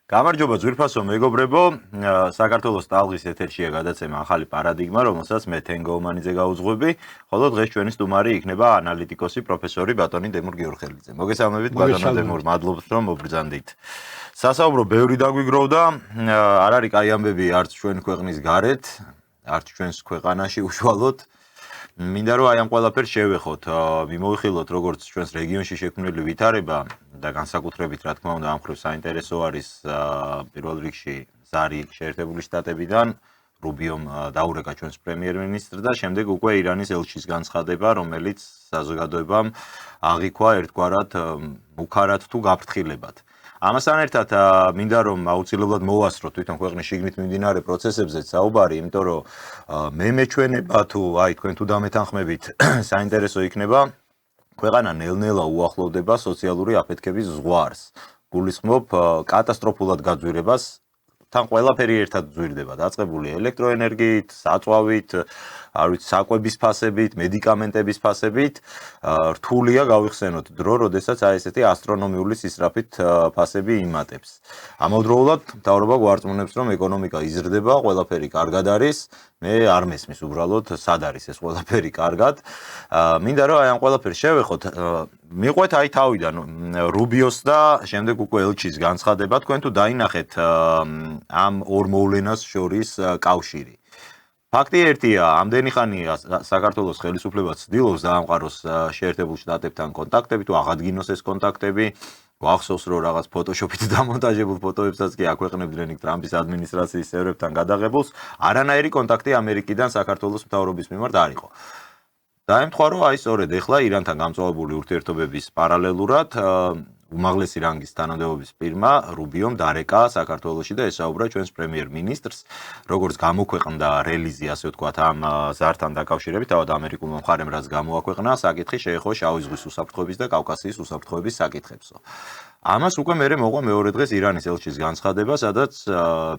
გამარჯობა ძვირფასო მეგობრებო, საქართველოს ტალღის ეთერშია გადაცემა ახალი პარადიგმა, რომელსაც მე თენგო ომანიძე გავუძღვები, ხოლო დღეს ჩვენი სტუმარი იქნება ანალიტიკოსი პროფესორი ბატონი დემურ გიორხელიძე. მოგესალმებით ბატონო დემურ, მადლობთ რომ მობრძანდით. სასაუბრო ბევრი დაგვიგროვდა, არ არის კაი ამბები არც ჩვენ ქვეყნის გარეთ, არც ჩვენს ქვეყანაში უშუალოდ. მინდა რომ აი ამ ყველაფერს შევეხოთ, მიმოვიხილოთ როგორც ჩვენს რეგიონში შექმნილი ვითარება და განსაკუთრებით რა თქმა უნდა ამ ხრივ საინტერესო არის პირველ რიგში ზარი შეერთებული შტატებიდან რუბიომ დაურეკა ჩვენს პრემიერ-მინისტრს და შემდეგ უკვე ირანის ელჩის განცხადება, რომელიც საზოგადოებამ აღიქვა ერთგვარად მუქარად თუ გაფრთხილებად. ამასთან ერთად მინდა რომ აუცილებლად მოვასწროთ თვითონ ქვეყნის შიგნით მიმდინარე პროცესებზეც საუბარი, იმიტომ რომ მე მეჩვენება თუ აი თქვენ თუ დამეთანხმებით საინტერესო იქნება ქვეყანა ნელ-ნელა უახლოვდება სოციალური აფეთქების ზღვარს. გულისხმობ კატასტროფულად გაძვირებას, თან ყველაფერი ერთად ძვირდება, დაწყებული ელექტროენერგიით, საწვავით, არ ვიცი, საკვების ფასებით, მედიკამენტების ფასებით, რთულია გავიხსენოთ დრო, როდესაც აი ესეთი ასტრონომიული სისწრაფით ფასები იმატებს. ამავდროულად მთავრობა გვარწმუნებს, რომ ეკონომიკა იზრდება, ყველაფერი კარგად არის, მე არ მესმის უბრალოდ სად არის ეს ყველაფერი კარგად. მინდა რომ აი ამ ყველაფერს შევეხოთ, მიყვეთ აი თავიდან რუბიოს და შემდეგ უკვე ელჩის განცხადება, თქვენ თუ დაინახეთ ამ ორ მოვლენას შორის კავშირი. ფაქტი ერთია, ამდენი ხანია საქართველოს ხელისუფლება ცდილობს დაამყაროს შეერთებულ შტატებთან კონტაქტები თუ აღადგინოს ეს კონტაქტები. გვახსოვს რომ რაღაც ფოტოშოპით დამონტაჟებულ ფოტოებსაც კი აქვეყნებდნენ იქ ტრამპის ადმინისტრაციის წევრებთან გადაღებულს, არანაირი კონტაქტი ამერიკიდან საქართველოს მთავრობის მიმართ არ იყო. დაემთხვა რომ აი სწორედ ეხლა ირანთან გამწვავებული ურთიერთობების პარალელურად უმაღლესი რანგის თანამდებობის პირმა რუბიომ დარეკა საქართველოში და ესაუბრა ჩვენს პრემიერ-მინისტრს, როგორც გამოქვეყნდა რელიზი, ასე ვთქვათ, ამ ზართან დაკავშირებით, თავად ამერიკულმა მხარემ რაც გამოაქვეყნა, საკითხი შეეხო შავი ზღვის უსაფრთხოების და კავკასიის უსაფრთხოების საკითხებსო. ამას უკვე მერე მოყვა მეორე დღეს ირანის ელჩის განცხადება, სადაც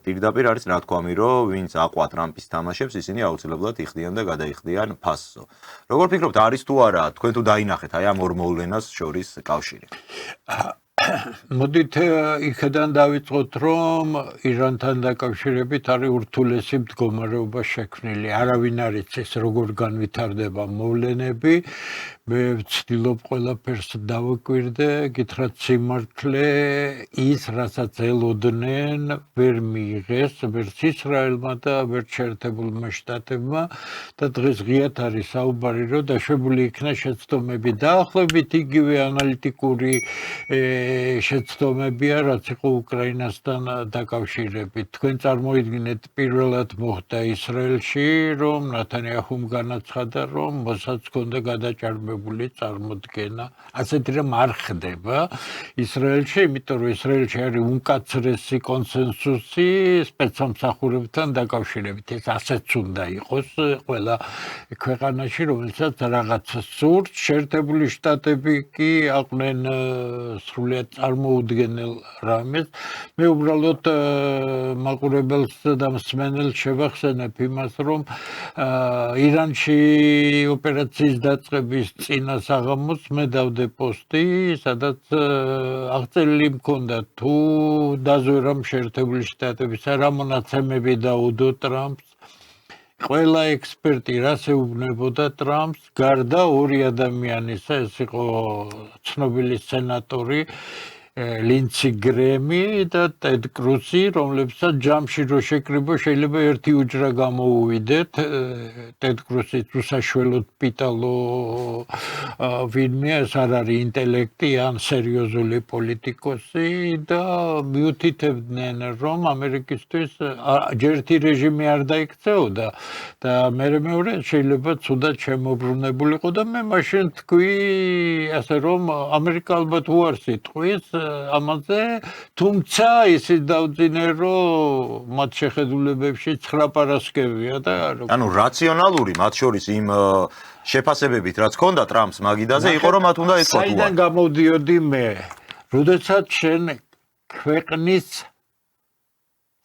პირდაპირ არის ნათქვამი, რომ ვინც აყვა ტრამპის თამაშებს, ისინი აუცილებლად იხდიან და გადაიხდიან ფასსო. როგორ ფიქრობთ, არის თუ არა, თქვენ თუ დაინახეთ აი ამ ორ მოვლენას შორის კავშირი? მოდით იქიდან დავიწყოთ, რომ ირანთან დაკავშირებით არის ურთულესი მდგომარეობა შექმნილი. არავინ არ იცის, როგორ განვითარდება მოვლენები. მე ვცდილობ ყველაფერს დავაკვირდე, გითხრათ სიმართლე, ის, რასაც ელოდნენ, ვერ მიიღეს, ვერც ისრაელმა და ვერც შეერთებულმა შტატებმა და დღეს ღიად არის საუბარი, რომ დაშვებული იქნა შეცდომები. დაახლოებით იგივე ანალიტიკური შეცდომებია, რაც იყო უკრაინასთან დაკავშირებით. თქვენ წარმოიდგინეთ, პირველად მოხდა ისრაელში, რომ ნათანიაჰუმ განაცხადა, რომ მოსადს ჰქონდა გადაჭარბებული წარმოდგენა. ასეთი რამ არ ხდება ისრაელში, იმიტომ რომ ისრაელში არის უმკაცრესი კონსენსუსი სპეცსამსახურებთან დაკავშირებით. ეს ასეც უნდა იყოს ყველა ქვეყანაში, რომელსაც რაღაც სურთ. შეერთებული შტატები კი აყვნენ სრულიად წარმოუდგენელ რამეს. მე უბრალოდ მაყურებელს და მსმენელს შევახსენებ იმას, რომ ირანში ოპერაციის დაწყების წინა საღამოს მე დავდე პოსტი, სადაც აღწერილი მქონდა თუ დაზვერამ შეერთებული შტატების რა მონაცემები დაუდო ტრამპს. ყველა ექსპერტი რას ეუბნებოდა ტრამპს, გარდა ორი ადამიანისა, ეს იყო ცნობილი სენატორი ლინცი გრემი და ტედ კრუსი, რომლებსაც ჯამში რო შეკრიბო შეიძლება ერთი უჯრა გამოუვიდეთ. ტედ კრუსი უსაშველოდ პიტალო ვინმე, ეს არ არის ინტელექტი ან სერიოზული პოლიტიკოსი და მიუთითებდნენ, რომ ამერიკისთვის ჯერთი რეჟიმი არ დაიქცეოდა და მეორე შეიძლება ცუდად შემოbrunებულიყო და მე მაშინ თქვი, ასე რომ ამერიკა ალბათ უარს იტყვის ამაზე, თუმცა ისიც დავძინე, რომ მათ შეხედულებებში 9 პარასკევია და ანუ რაციონალური მათ შორის იმ შეფასებებით რაც ჰქონდა ტრამპს მაგიდაზე იყო რომ მათ უნდა ეთქვა. საიდან გამოდიოდი მე? როდესაც შენ ქვეყნის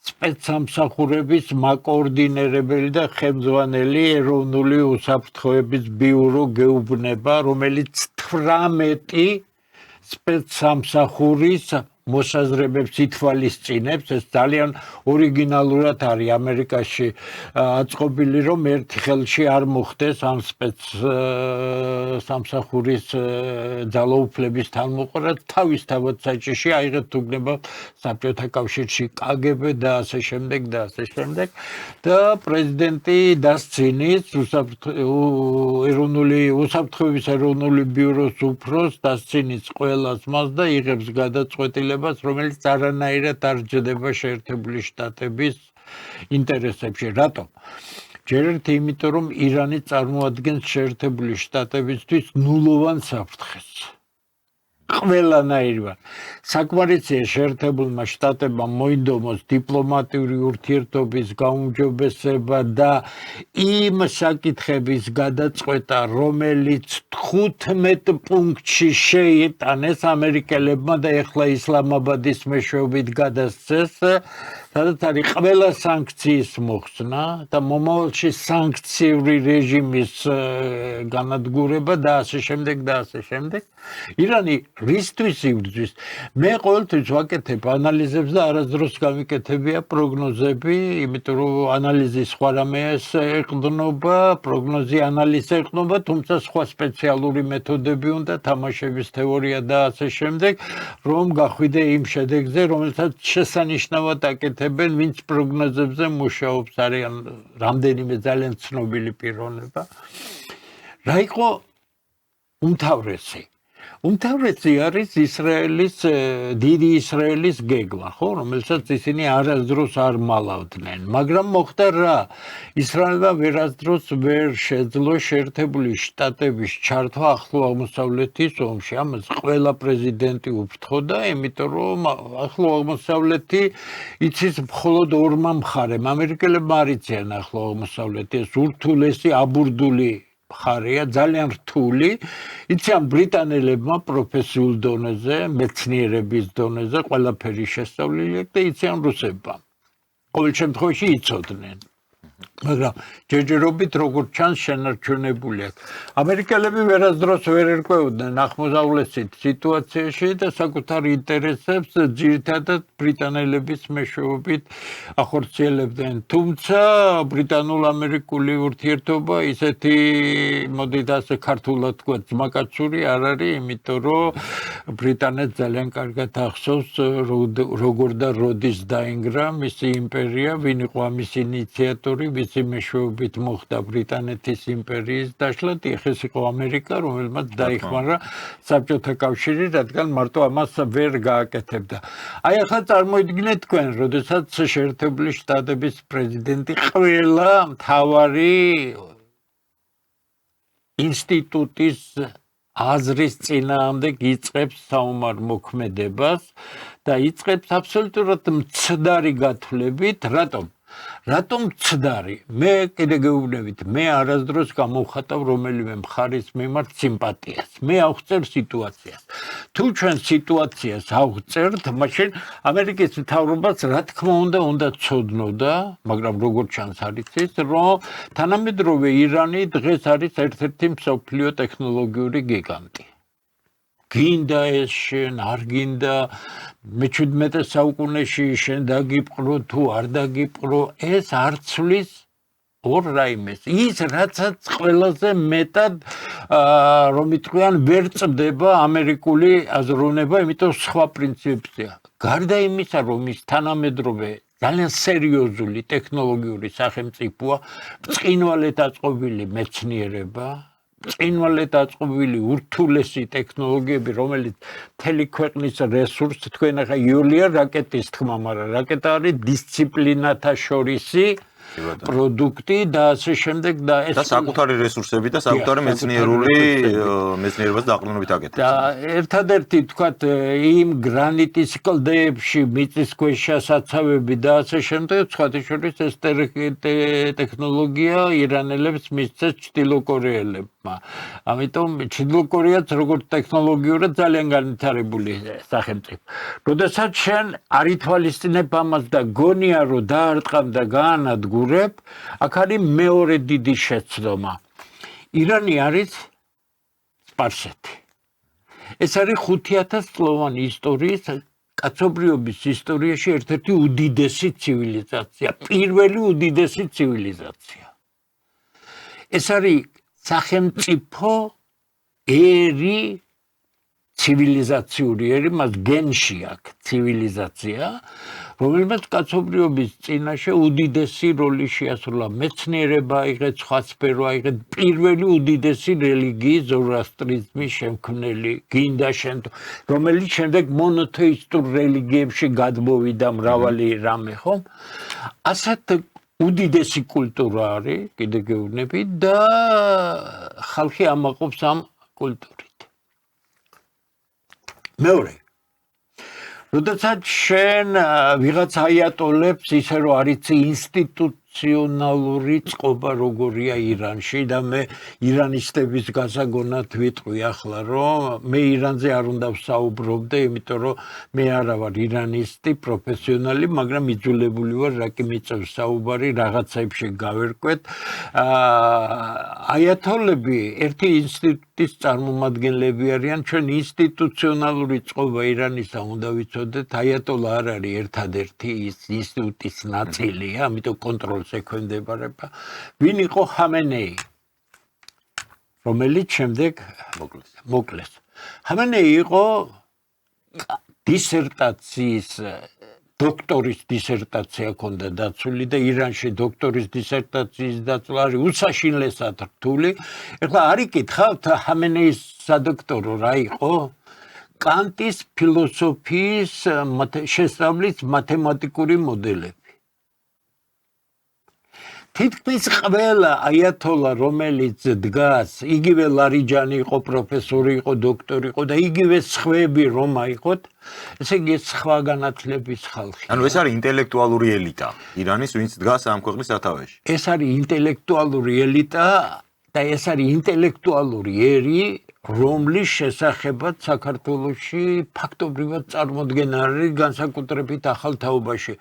სპეცსამსახურების მაკოორდინირებელი და ხელმძღვანელი ეროვნული უსაფრთხოების ბიურო გეუბნება, რომელიც 18 სპეცსამსახურის მოსაზრებებს ითვალისწინებს, ეს ძალიან ორიგინალურად არის ამერიკაში აწყობილი, რომ ერთი ხელში არ მოხდეს ამ სამსახურის ძალაუფლების თანმოყრა თავისთავად საჭიში აიღეთ თუგნება საბჭოთა კავშირში კგბ და ასე შემდეგ და ასე შემდეგ და პრეზიდენტი დასცინის უსაფრთხოების ეროვნული ბიუროს უფროს დასცინის ყველას მას და იღებს გადაწყვეტილებას, რომელიც არანაირად არ ჯდება შეერთებული შტატების ინტერესებში. რატომ? ჯერ ერთი იმიტომ, რომ ირანი წარმოადგენს შეერთებული შტატებისთვის ნულოვან საფრთხეს. ყველანაირად. საკმარისია შეერთებულმა შტატებმა მოინდომოს დიპლომატიური ურთიერთობის გაუმჯობესება და იმ საკითხების გადაწყვეტა, რომელიც 15 პუნქტში შეიტანეს ამერიკელებმა და ეხლა ისლამაბადის მეშვეობით გადასცეს, სადაც არის ყველა სანქციის მოხსნა და მომავალში სანქციური რეჟიმის განადგურება და ასე შემდეგ და ასე შემდეგ. ირანი რისთვის იბრძვის? მე ყოველთვის ვაკეთებ ანალიზებს და არასდროს გამიკეთებია პროგნოზები, იმიტომ რომ ანალიზი სხვა რამეს ეყრდნობა, პროგნოზი ანალიზს ეყრდნობა, თუმცა სხვა სპეციალური მეთოდები უნდა, თამაშების თეორია და ასე შემდეგ, რომ გახვიდე იმ შედეგზე, რომელსაც შესანიშნავად აკეთებენ, ვინც პროგნოზებზე მუშაობს, არიან რამდენიმე ძალიან ცნობილი პიროვნება. რა იყო უმთავრესი? უმთავრესი არის ისრაელის დიდი ისრაელის გეგმა, ხო, რომელსაც ისინი არასდროს არ მალავდნენ, მაგრამ მოხდა რა? ისრაელმა ვერასდროს ვერ შეძლო შეერთებული შტატების ჩართვა ახლო აღმოსავლეთის ომში. ამას ყველა პრეზიდენტი უფრთხოდა, იმიტომ რომ ახლო აღმოსავლეთი იცის მხოლოდ ორმა მხარემ. ამერიკელებმა არ იციან ახლო აღმოსავლეთი, ეს ურთულესი აბურდული მხარეა, ძალიან რთული. იციან ბრიტანელებმა პროფესიულ დონეზე, მეცნიერების დონეზე, ყველაფერი შესწავლილი და იციან რუსებმა. ყოველ შემთხვევაში იცოდნენ. მაგრამ ჯერჯერობით როგორც ჩანს შენარჩუნებული აქვს. ამერიკელები ვერასდროს ვერ ერკვეოდნენ აღმოსავლეთის სიტუაციაში და საკუთარ ინტერესებს ძირითადად ბრიტანელების მეშვეობით ახორციელებდნენ. თუმცა ბრიტანულ-ამერიკული ურთიერთობა ისეთი, მოდით ასე ქართულად თქვა, ძმაკაცური არ არის, იმიტომ რომ ბრიტანეთს ძალიან კარგად ახსოვს, როგორ და როდის დაინგრა მისი იმპერია, ვინ იყო ამის ინიციატორი, მისი მეშვეობით მოხდა ბრიტანეთის იმპერიის დაშლა, ეხეს იყო ამერიკა, რომელმაც დაიხმარა საბჭოთა კავშირი, რადგან მარტო ამას ვერ გააკეთებდა. აი ახლა წარმოიდგინეთ თქვენ, როდესაც შეერთებული შტატების პრეზიდენტი ყველა მთავარი ინსტიტუტის აზრის წინააღმდეგ იწყებს საომარ მოქმედებას და იწყებს აბსოლუტურად მცდარი გათვლებით, რატომ? რატომ მცდარი? მე კიდე გეუბნებით, მე არასდროს გამოვხატავ რომელიმე მხარის მიმართ სიმპათიას. მე ავღწევ სიტუაციას. თუ ჩვენ სიტუაციას ავღწერთ, მაშინ ამერიკის მთავრობას რა თქმა უნდა ცოდნოდა, მაგრამ როგორც ჩანს არის ის, რომ თანამედროვე ირანი დღეს არის ერთ-ერთი მსოფლიო ტექნოლოგიური გიგანტი. გინდა ეს შენ, არ გინდა, მე-17 საუკუნეში შენ დაგიპყრო თუ არ დაგიპყრო, ეს არ ცვლის ორ რაიმეს. ის რაცაც ყველაზე მეტად რომ იტყვიან ვერ წდება ამერიკული აზროვნება, იმიტომ სხვა პრინციპია. გარდა იმისა, რომ ის თანამედროვე ძალიან სერიოზული ტექნოლოგიური სახელმწიფოა, ბრწყინვალედ აწყობილი მეცნიერება, ბრწყინვალედ აწყობილი ურთულესი ტექნოლოგიები, რომელიც მთელი ქვეყნის რესურსს, თქვენ ახლა იულია რაკეტის თქმა, მაგრამ რაკეტა არის დისციპლინათა შორისი პროდუქტი და ასე შემდეგ და ეს და საკუთარი რესურსები და საკუთარი მეცნიერებას დაყრდნობით აკეთებს. და ერთადერთი თქვათ იმ გრანიტის კლდეებში მიწისქვეშა საცავები და ასე შემდეგ, სხვათა შორის ეს ტექნოლოგია ირანელებს მისცეს ჩრდილოკორეელებმა. ამიტომ ჩრდილოკორეაც როგორც ტექნოლოგიურად ძალიან განვითარებული სახელმწიფო. როდესაც შენ არ ითვალისწინებ ამას და გონია რომ დაარტყამ და გაანადგურებ, აქ არის მეორე დიდი შეცდომა. ირანი არის სპარსეთი. ეს არის 5000 წლოვანი ისტორიის კაცობრიობის ისტორიაში ერთ-ერთი უდიდესი ცივილიზაცია, პირველი უდიდესი ცივილიზაცია. ეს არის სახელმწიფო ერი ცივილიზაციური ერი, მას გენში აქვს ცივილიზაცია, რომელმაც კაცობრიობის წინაშე უდიდესი როლი შეასრულა. მეცნიერება აიღეთ, სხვა სფერო აიღეთ, პირველი უდიდესი რელიგიის ზოროასტრიზმის შემქმნელი, გინდა რომელიც შემდეგ მონოთეისტურ რელიგიებში გადმოვიდა მრავალი რამე, ხო? ასეთ უდიდესი კულტურა არის, კიდე გეუბნები და ხალხი ამაყობს ამ კულტურით. მეორე როდესაც შენ ვიღაც აიატოლებს ისე რომ არის ინსტიტუციონალური წყობა როგორია ირანში და მე ირანისტების გასაგონად ვიტყვი ახლა რომ მე ირანზე არ უნდა ვსაუბრობდე, იმიტომ რომ მე არა ვარ ირანისტი პროფესიონალი, მაგრამ იძულებული ვარ რა კი მიწევს საუბარი რაღაცებში გავერკვეთ. აიატოლები ერთი ინსტიტუტის წარმომადგენლები არიან, ჩვენ ინსტიტუციონალური წყობა ირანისა უნდა ვიცოდეთ, აიატოლა არ არის ერთადერთი ის ინსტიტუტის ნაწილია, ამიტომ კონტროლს ექვემდებარება. ვინ იყო ხამენეი, რომელიც შემდეგ მოკლეს. ხამენეი იყო დისერტაციის დოქტორის დისერტაცია ჰქონდა დაცული და ირანში დოქტორის დისერტაციის დაცვა არის უსაშინლესად რთული. ეხლა არ იკითხავთ ხამენეის სადოქტორო რა იყო? კანტის ფილოსოფიის შესწავლის მათემატიკური მოდელები. თითქმის ყველა აიათოლა რომელიც დგას, იგივე ლარიჯანი იყო, პროფესორი იყო, დოქტორი იყო და იგივე სხვები რომ აიყოთ, ესე იგი სხვა განათლების ხალხი. ანუ ეს არის ინტელექტუალური ელიტა ირანის, ვინც დგას ამ ქვეყნის სათავეში. ეს არის ინტელექტუალური ელიტა და ეს არის ინტელექტუალური ერი, რომლის შესახებაც საქართველოში ფაქტობრივად წარმოდგენა არის განსაკუთრებით ახალ თაობაში.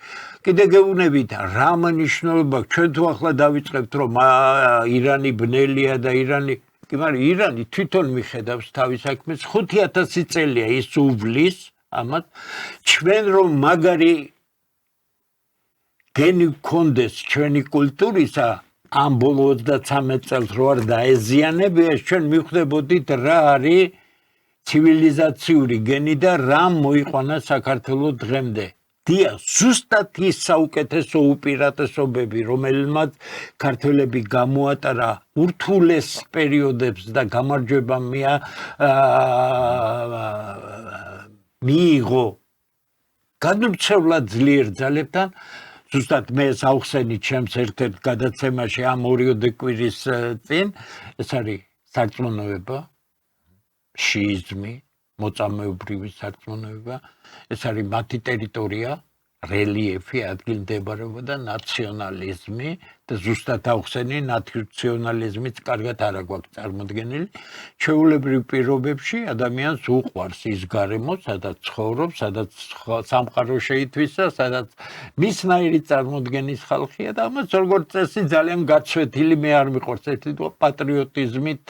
კიდე გეუბნებით რა მნიშვნელობა ჩვენ თუ ახლა დავიწყებთ რომ ირანი ბნელია და ირანი ირანი თვითონ მიხედავს თავის საქმეს 5000 წელია ის უვლის ამათ ჩვენ რომ მაგარი გენი გქონდეს ჩვენი კულტურისა ამ ბოლო 33 წელს რო არ დაეზიანებია, ჩვენ მივხვდებოდით რა არის ცივილიზაციური გენი და რა მოიყვანა საქართველოს დღემდე. დია, ზუსტად ის საუკეთესო უპირატესობები, რომელმაც ქართველები გამოატარა ურთულეს პერიოდებს და გამარჯვება მიიღო გადმრჩევლად ძლიერ ძალებთან, ზუსტად მე საუხსენი ჩემს ერთ-ერთ გადაცემაში ამ 2 კვირის წინ ეს არის სარწმუნოება, შიიზმი, მოწამეობრივი სარწმუნოება, ეს არის მათი ტერიტორია, რელიეფი, ადგილმდებარეობა და ნაციონალიზმი და ზუსტად აუხსენი ნაციონალიზმიც კარგად არ აქვს წარმოდგენილი. ჩვეულებრივ პირობებში ადამიანს უყვარს ის გარემო, სადაც ცხოვრობს, სადაც სამყარო შეითვისა, სადაც მისნაირი წარმოდგენის ხალხია და ამას როგორც წესი ძალიან გაცვეთილი მე არ მიყვარს ერთი პატრიოტიზმით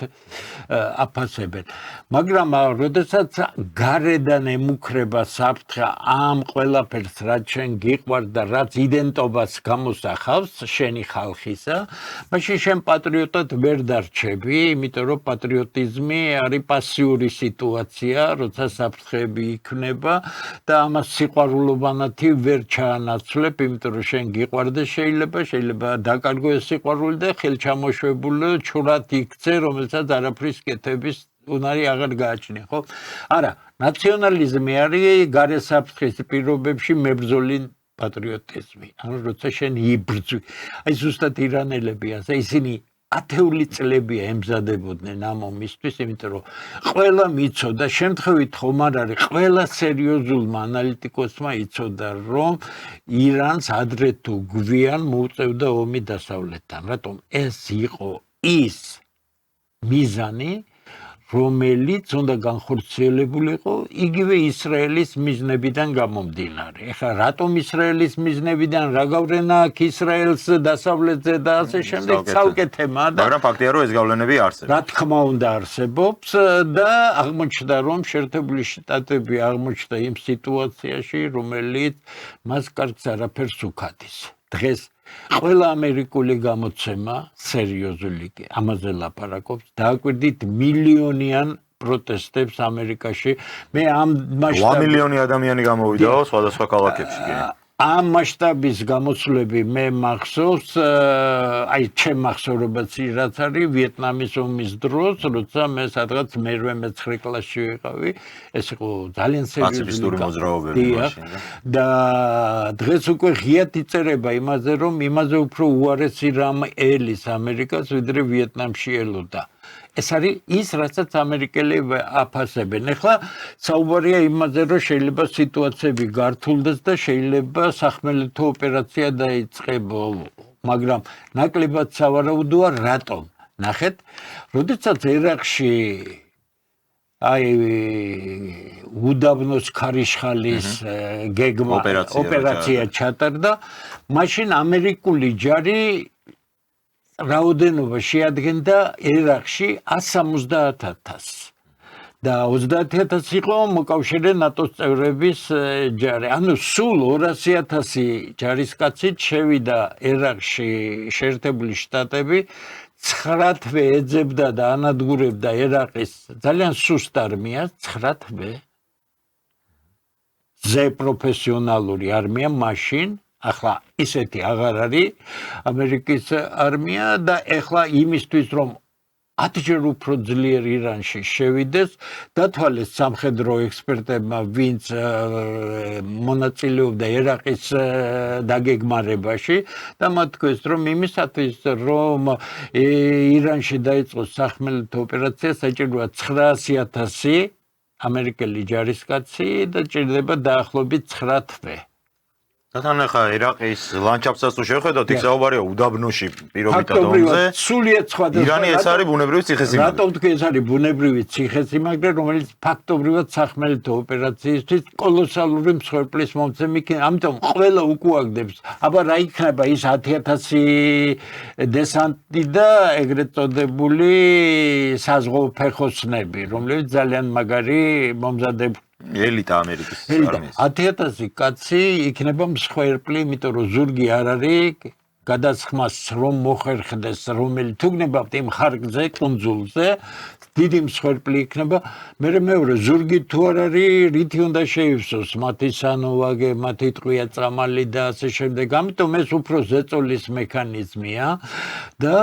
აფასებენ. მაგრამ როდესაც გარედან ემუქრება საფრთხე ამ ყველაფერს რაც შენ გიყვარს და რაც იდენტობას გამოსახავს შენი ხალხისა, მაშინ შენ პატრიოტად ვერ დარჩები, იმიტომ რომ პატრიოტიზმი არის პასიური სიტუაცია, როცა საფრთხეები იქნება და ამას სიყვარულობანათი ვერ ჩაანაცვლებ, იმიტომ რომ შენ გიყვარდეს შეიძლება დაკარგო ეს სიყვარული და ხელჩამოშვებული ჩურად იქცე, რომელსაც არაფრის კეთების უნარი აღარ გააჩნია, ხო? არა, ნაციონალიზმი არის გარე საფრთხის პირობებში მებრძოლი პატრიოტიზმი. ანუ როცა შენ იბრძვი, აი ზუსტად ირანელები ასე ისინი ათეული წლებია ემზადებოდნენ ამ ომისთვის, იმიტომ რომ ყველა მიცოდა, შემთხვევით ხომ არ არის, ყველა სერიოზულმა ანალიტიკოსმა იცოდა, რომ ირანს ადრე თუ გვიან მოუწევდა ომი დასავლეთთან. რატომ? ეს იყო ის მიზანი, რომელიც უნდა განხორციელებულიყო იგივე ისრაელის მიზნებიდან გამომდინარე. ეხლა რატომ ისრაელის მიზნებიდან რა გავლენა აქვს ისრაელს დასავლეთზე და ასე შემდეგ ცალკე თემაა და მაგრამ ფაქტია რომ ეს გავლენები არსებობს. რა თქმა უნდა არსებობს და აღმოჩნდა რომ შეერთებული შტატები აღმოჩნდა იმ სიტუაციაში რომელიც მას კარგს არაფერს უქადის. დღეს ყველა ამერიკული გამოცემა სერიოზული ამაზე ლაპარაკობს დააკვირდით მილიონიან პროტესტებს ამერიკაში მე ამ 8 მილიონი ადამიანი გამოვიდაო სხვადასხვა ქალაქებში კი ამ მასშტაბის გამოსვლები მე მახსოვს აი ჩემ მახსოვრებაც რაც არის ვიეტნამის ომის დროს როცა მე სადღაც მერვე მეცხრე კლასში ვიყავი ეს იყო ძალიან სერიოზული მოძრაობები მაშინ და დღეს უკვე ღიად იწერება იმაზე რომ იმაზე უფრო უარესი რამ ელის ამერიკას ვიდრე ვიეტნამში ელოდა ეს არის ის რასაც ამერიკელი აფასებენ. ეხლა საუბარია იმაზე რომ შეიძლება სიტუაციები გართულდეს და შეიძლება სახმელეთო ოპერაცია დაიწყებო, მაგრამ ნაკლებად სავარაუდოა რატომ. ნახეთ, როდესაც ერაყში აი უდაბნოს ქარიშხალის გეგმა ოპერაცია ჩატარდა, მაშინ ამერიკული ჯარი რაოდენობა შეადგენდა ერაყში 170,000 და 30,000 იყო მოკავშირე ნატოს წევრების ჯარი. ანუ სულ 200,000 ჯარისკაცით შევიდა ერაყში შეერთებული შტატები 9 ეძებდა და ანადგურებდა ერაყის ძალიან სუსტ არმიას 9 ზე პროფესიონალური არმია მაშინ ახლა ისეთი აღარ არის ამერიკის არმია და ახლა იმისთვის რომ 10-ჯერ უფრო ძლიერ ირანში შევიდეს დათვალეს სამხედრო ექსპერტებმა ვინც მონაწილეობდა ერაყის დაგეგმარებაში და მათ თქვეს რომ იმისათვის რომ ირანში დაიწყოს სახმელეთო ოპერაცია საჭიროა 900,000 ამერიკელი ჯარისკაცი და ჭირდება დაახლოებით 9 თვე თან ახლა ერაყის ლანდშაფტსაც თუ შევხედოთ, იქ საუბარია უდაბნოში პირობითად ომზე. სულიად სხვადასხვა. ირანი ეს არის ბუნებრივი ციხესიმაგრე. რატომ თქვი ეს არის ბუნებრივი ციხესიმაგრე, რომელიც ფაქტობრივად სახმელეთო ოპერაციისთვის კოლოსალური მსხვერპლის მომცემი იქნება. ამიტომ ყველა უკუაგდებს. აბა რა იქნება ის 10,000 დესანტი და ეგრეთ წოდებული საზღვაო ფეხოსნები, რომლებიც ძალიან მაგარი მომზადებული ელიტა ამერიკის არმიის 10,000 კაცი იქნება მსხვერპლი, იმიტომ რომ ზურგი არ არის გადასხმას რომ მოხერხდეს რომელი თუ გნებავთ იმ ხარკზე, კუნძულზე დიდი მსხვერპლი იქნება. მეორე ზურგი თუ არ არის, რითი უნდა შეივსოს მათი სანოვაგე, მათი ტყვია წამალი და ასე შემდეგ. ამიტომ ეს უფრო ზეწოლის მექანიზმია და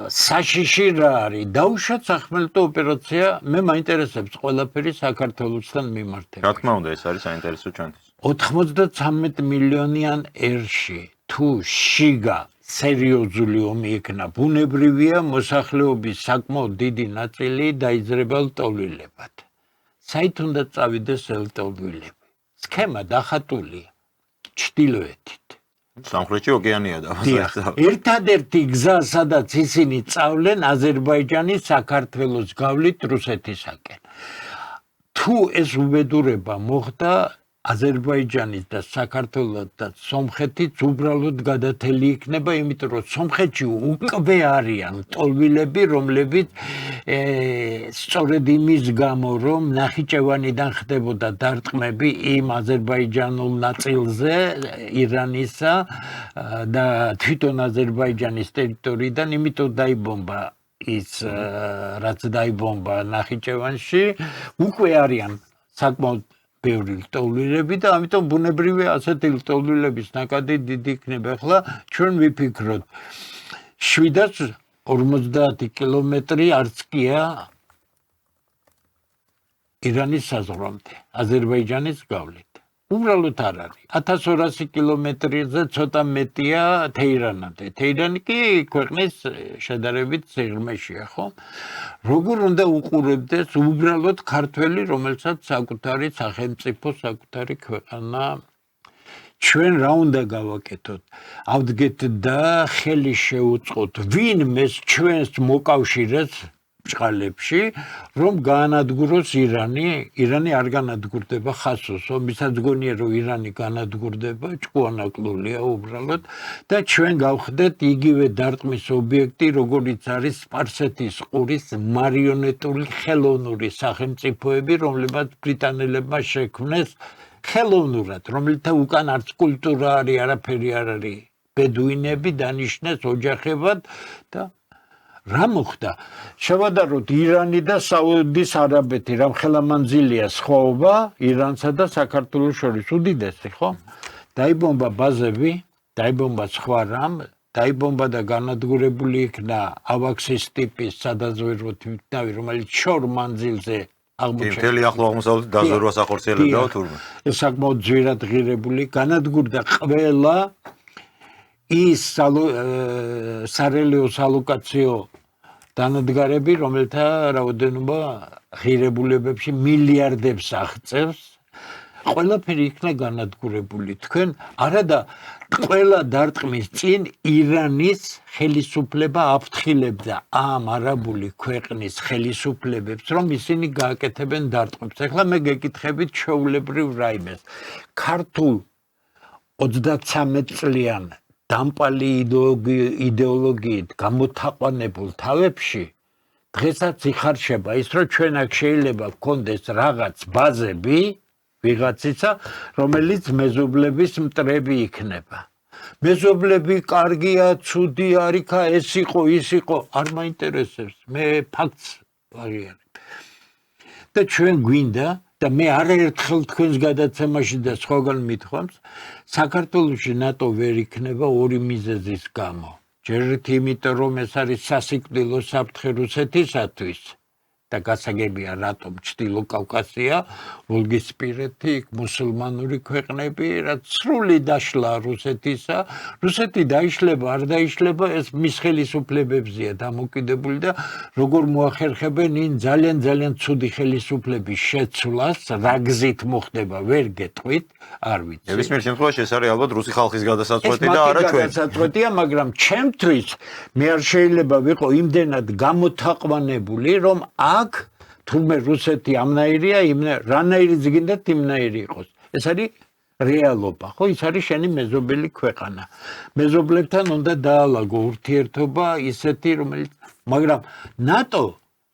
საშიში რა არის? დაუშვათ სახმელეთო ოპერაცია, მე მაინტერესებს ყველაფერი საქართველოსთან მიმართებით. რა თქმა უნდა, ეს არის საინტერესო ჩვენთვის. 93 მილიონიან ერში თუ შიგა სერიოზული ომი იქნა ბუნებრივია მოსახლეობის საკმაოდ დიდი ნაწილი დაიძრება ლტოლვილებად. საით უნდა წავიდეს ლტოლვილები? სქემა დახატულია ჩრდილოეთით. სამხრეთში ოკეანეა და ერთადერთი გზა სადაც ისინი წავლენ აზერბაიჯანის საქართველოს გავლით რუსეთისაკენ. თუ ეს უბედურება მოხდა აზერბაიჯანის და საქართველოს და სომხეთის უბრალოდ გადათელი იქნება, იმიტომ რომ სომხეთში უკვე არიან ლტოლვილები, რომლებიც სწორედ იმის გამო, რომ ნახიჩევანიდან ხდებოდა დარტყმები იმ აზერბაიჯანულ ნაწილზე ირანისა და თვითონ აზერბაიჯანის ტერიტორიიდან, იმიტომ დაიბომბა ის რაც დაიბომბა ნახიჩევანში, უკვე არიან საკმაოდ ბევრი ლტოლვილები და ამიტომ ბუნებრივია ასეთი ლტოლვილების ნაკადი დიდი იქნება. ახლა ჩვენ ვიფიქროთ 750 კილომეტრი არც კია ირანის საზღვრამდე, აზერბაიჯანის გავლით. უბრალოდ არ არის. 1200 კილომეტრზე ცოტა მეტია თეირანამდე. თეირანი კი ქვეყნის შედარებით სიღრმეშია, ხო? როგორ უნდა უყურებდეს უბრალოდ ქართველი, რომელსაც საკუთარი სახელმწიფო, საკუთარი ქვეყანა ჩვენ რა უნდა გავაკეთოთ? ავდგეთ და ხელი შეუწყოთ ვინმეს ჩვენს მოკავშირეს ბრჭყალებში, რომ გაანადგუროს ირანი არ განადგურდება ხასოს, ვისაც გონია რომ ირანი განადგურდება, ჭკუანაკლულია უბრალოდ და ჩვენ გავხდეთ იგივე დარტყმის ობიექტი, როგორიც არის სპარსეთის ყურის მარიონეტული ხელოვნური სახელმწიფოები, რომლებიც ბრიტანელებმა შექმნეს ხელოვნურად, რომელთა უკან არც კულტურა არის, არაფერი არ არის. ბედუინები დანიშნეს ოჯახებად და რა მოხდა? შევადაროთ ირანი და საუდის არაბეთი, რამხელა მანძილია სხვაობა ირანსა და საქართველოს შორის უდიდესი, ხო? დაიბომბა ბაზები, დაიბომბა სხვა რამ, დაიბომბა და განადგურებული იქნა ავაქსის ტიპის სადაზვერვო თვითნავი, რომელიც შორ მანძილზე აღმოჩნდა. მთელი ახლო აღმოსავლეთი დაზვერვას ახორციელებდა თურმე. ეს საკმაოდ ძვირად ღირებული, განადგურდა ყველა ის სარელეო სალოკაციო დანადგარები, რომელთა რაოდენობა ღირებულებებში მილიარდებს აღწევს, ყველაფერი იქნა განადგურებული. თქვენ არადა ყველა დარტყმის წინ ირანის ხელისუფლება აფრთხილებდა ამ არაბული ქვეყნის ხელისუფლებებს, რომ ისინი გააკეთებენ დარტყმებს. ახლა მე გეკითხებით ჩვეულებრივ რაიმეს. ქართულ 33 წლიან დამპალი იდეოლოგიით გამოთაყვანებულ თავებში დღესაც იხარშება ის, რომ ჩვენ აქ შეიძლება გქონდეს რაღაც ბაზები, ვიღაცისა, რომელიც მეზობლების მტრები იქნება. მეზობლები კარგია, ცუდი არიქა, ეს იყო, ის იყო, არ მაინტერესებს. მე ფაქტს ვაღიარებ. და ჩვენ გვინდა და მე არაერთხელ თქვენს გადაცემაში და სხვაგან მithvams, საქართველოში ნატო ვერ იქნება ორი მიზეზის გამო. ჯერ ერთი იმიტომ, რომ ეს არის სასიკვდილო საფრთხე რუსეთისათვის და გასაგებია რატომ ჩრდილო კავკასია, ვოლგისპირეთი, იქ მუსულმანური ქვეყნები, რაც სრული დაშლა რუსეთისა, რუსეთი დაიშლება, არ დაიშლება, ეს მის ხელისუფლებებზეა დამოკიდებული და როგორ მოახერხებენ ინ ძალიან ცუდი ხელისუფლების შეცვლას, რა გზით მოხდება, ვერ გეტყვით, არ ვიცი. ნებისმიერ შემთხვევაში ეს არის ალბათ რუსი ხალხის გადასაწყვეტი და არა ჩვენ. გადასაწყვეტია, მაგრამ ჩემთვის მე არ შეიძლება ვიყო იმდენად გამოთაყვანებული, რომ აქ თურმე რუსეთი ამნაირია, რანაირიც გინდათ იმნაირი იყოს. ეს არის რეალობა, ხო? ის არის შენი მეზობელი ქვეყანა. მეზობლებთან უნდა დაალაგო ურთიერთობა ისეთი, რომელიც მაგრამ ნატო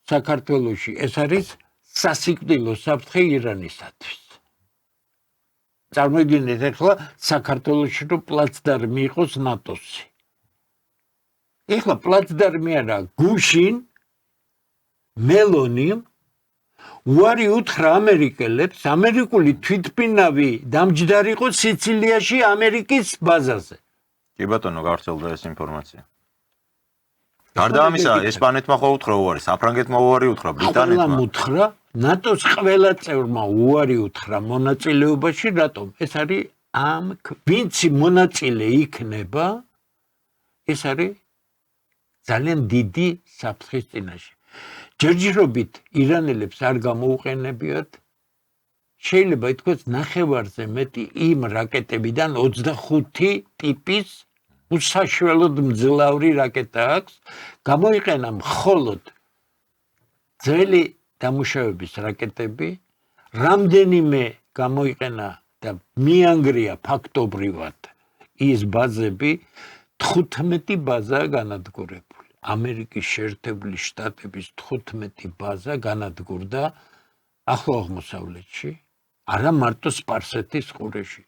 საქართველოში ეს არის სასიკვდილო საფრთხე ირანისათვის. წარმოიდგინეთ ახლა საქართველოში რომ პლაცდარმი იყოს ნატოსი. ახლა პლაცდარმი არა, გუშინ მელონი უარი უთხრა ამერიკელებს, ამერიკული თვითმფრინავი დამჯდარიყო სიცილიაში ამერიკის ბაზაზე. კი ბატონო, გავრცელდა ეს ინფორმაცია. გარდა ამისა, ესპანეთმა ხო უთხრა უარი, საფრანგეთმა უარი უთხრა, ბრიტანეთმა. ყველა უთხრა, ნატოს ყველა წევრმა უარი უთხრა მონაწილეობაში, რატომ? ეს არის ამ ვინც მონაწილე იქნება, ეს არის ძალიან დიდი საფრთხის წინაშე. ჯერჯერობით ირანელებს არ გამოუყენებიათ, შეიძლება ითქვას ნახევარზე მეტი იმ რაკეტებიდან 25 ტიპის უსაშველოდ მძლავრი რაკეტა აქვს, გამოიყენა მხოლოდ ძველი დამუშავების რაკეტები, რამდენიმე გამოიყენა და მიანგრია ფაქტობრივად ის ბაზები, 15 ბაზაა განადგურებული. ამერიკის შეერთებული შტატების 15 ბაზა განადგურდა ახლო აღმოსავლეთში, არა მარტო სპარსეთის ყურეში.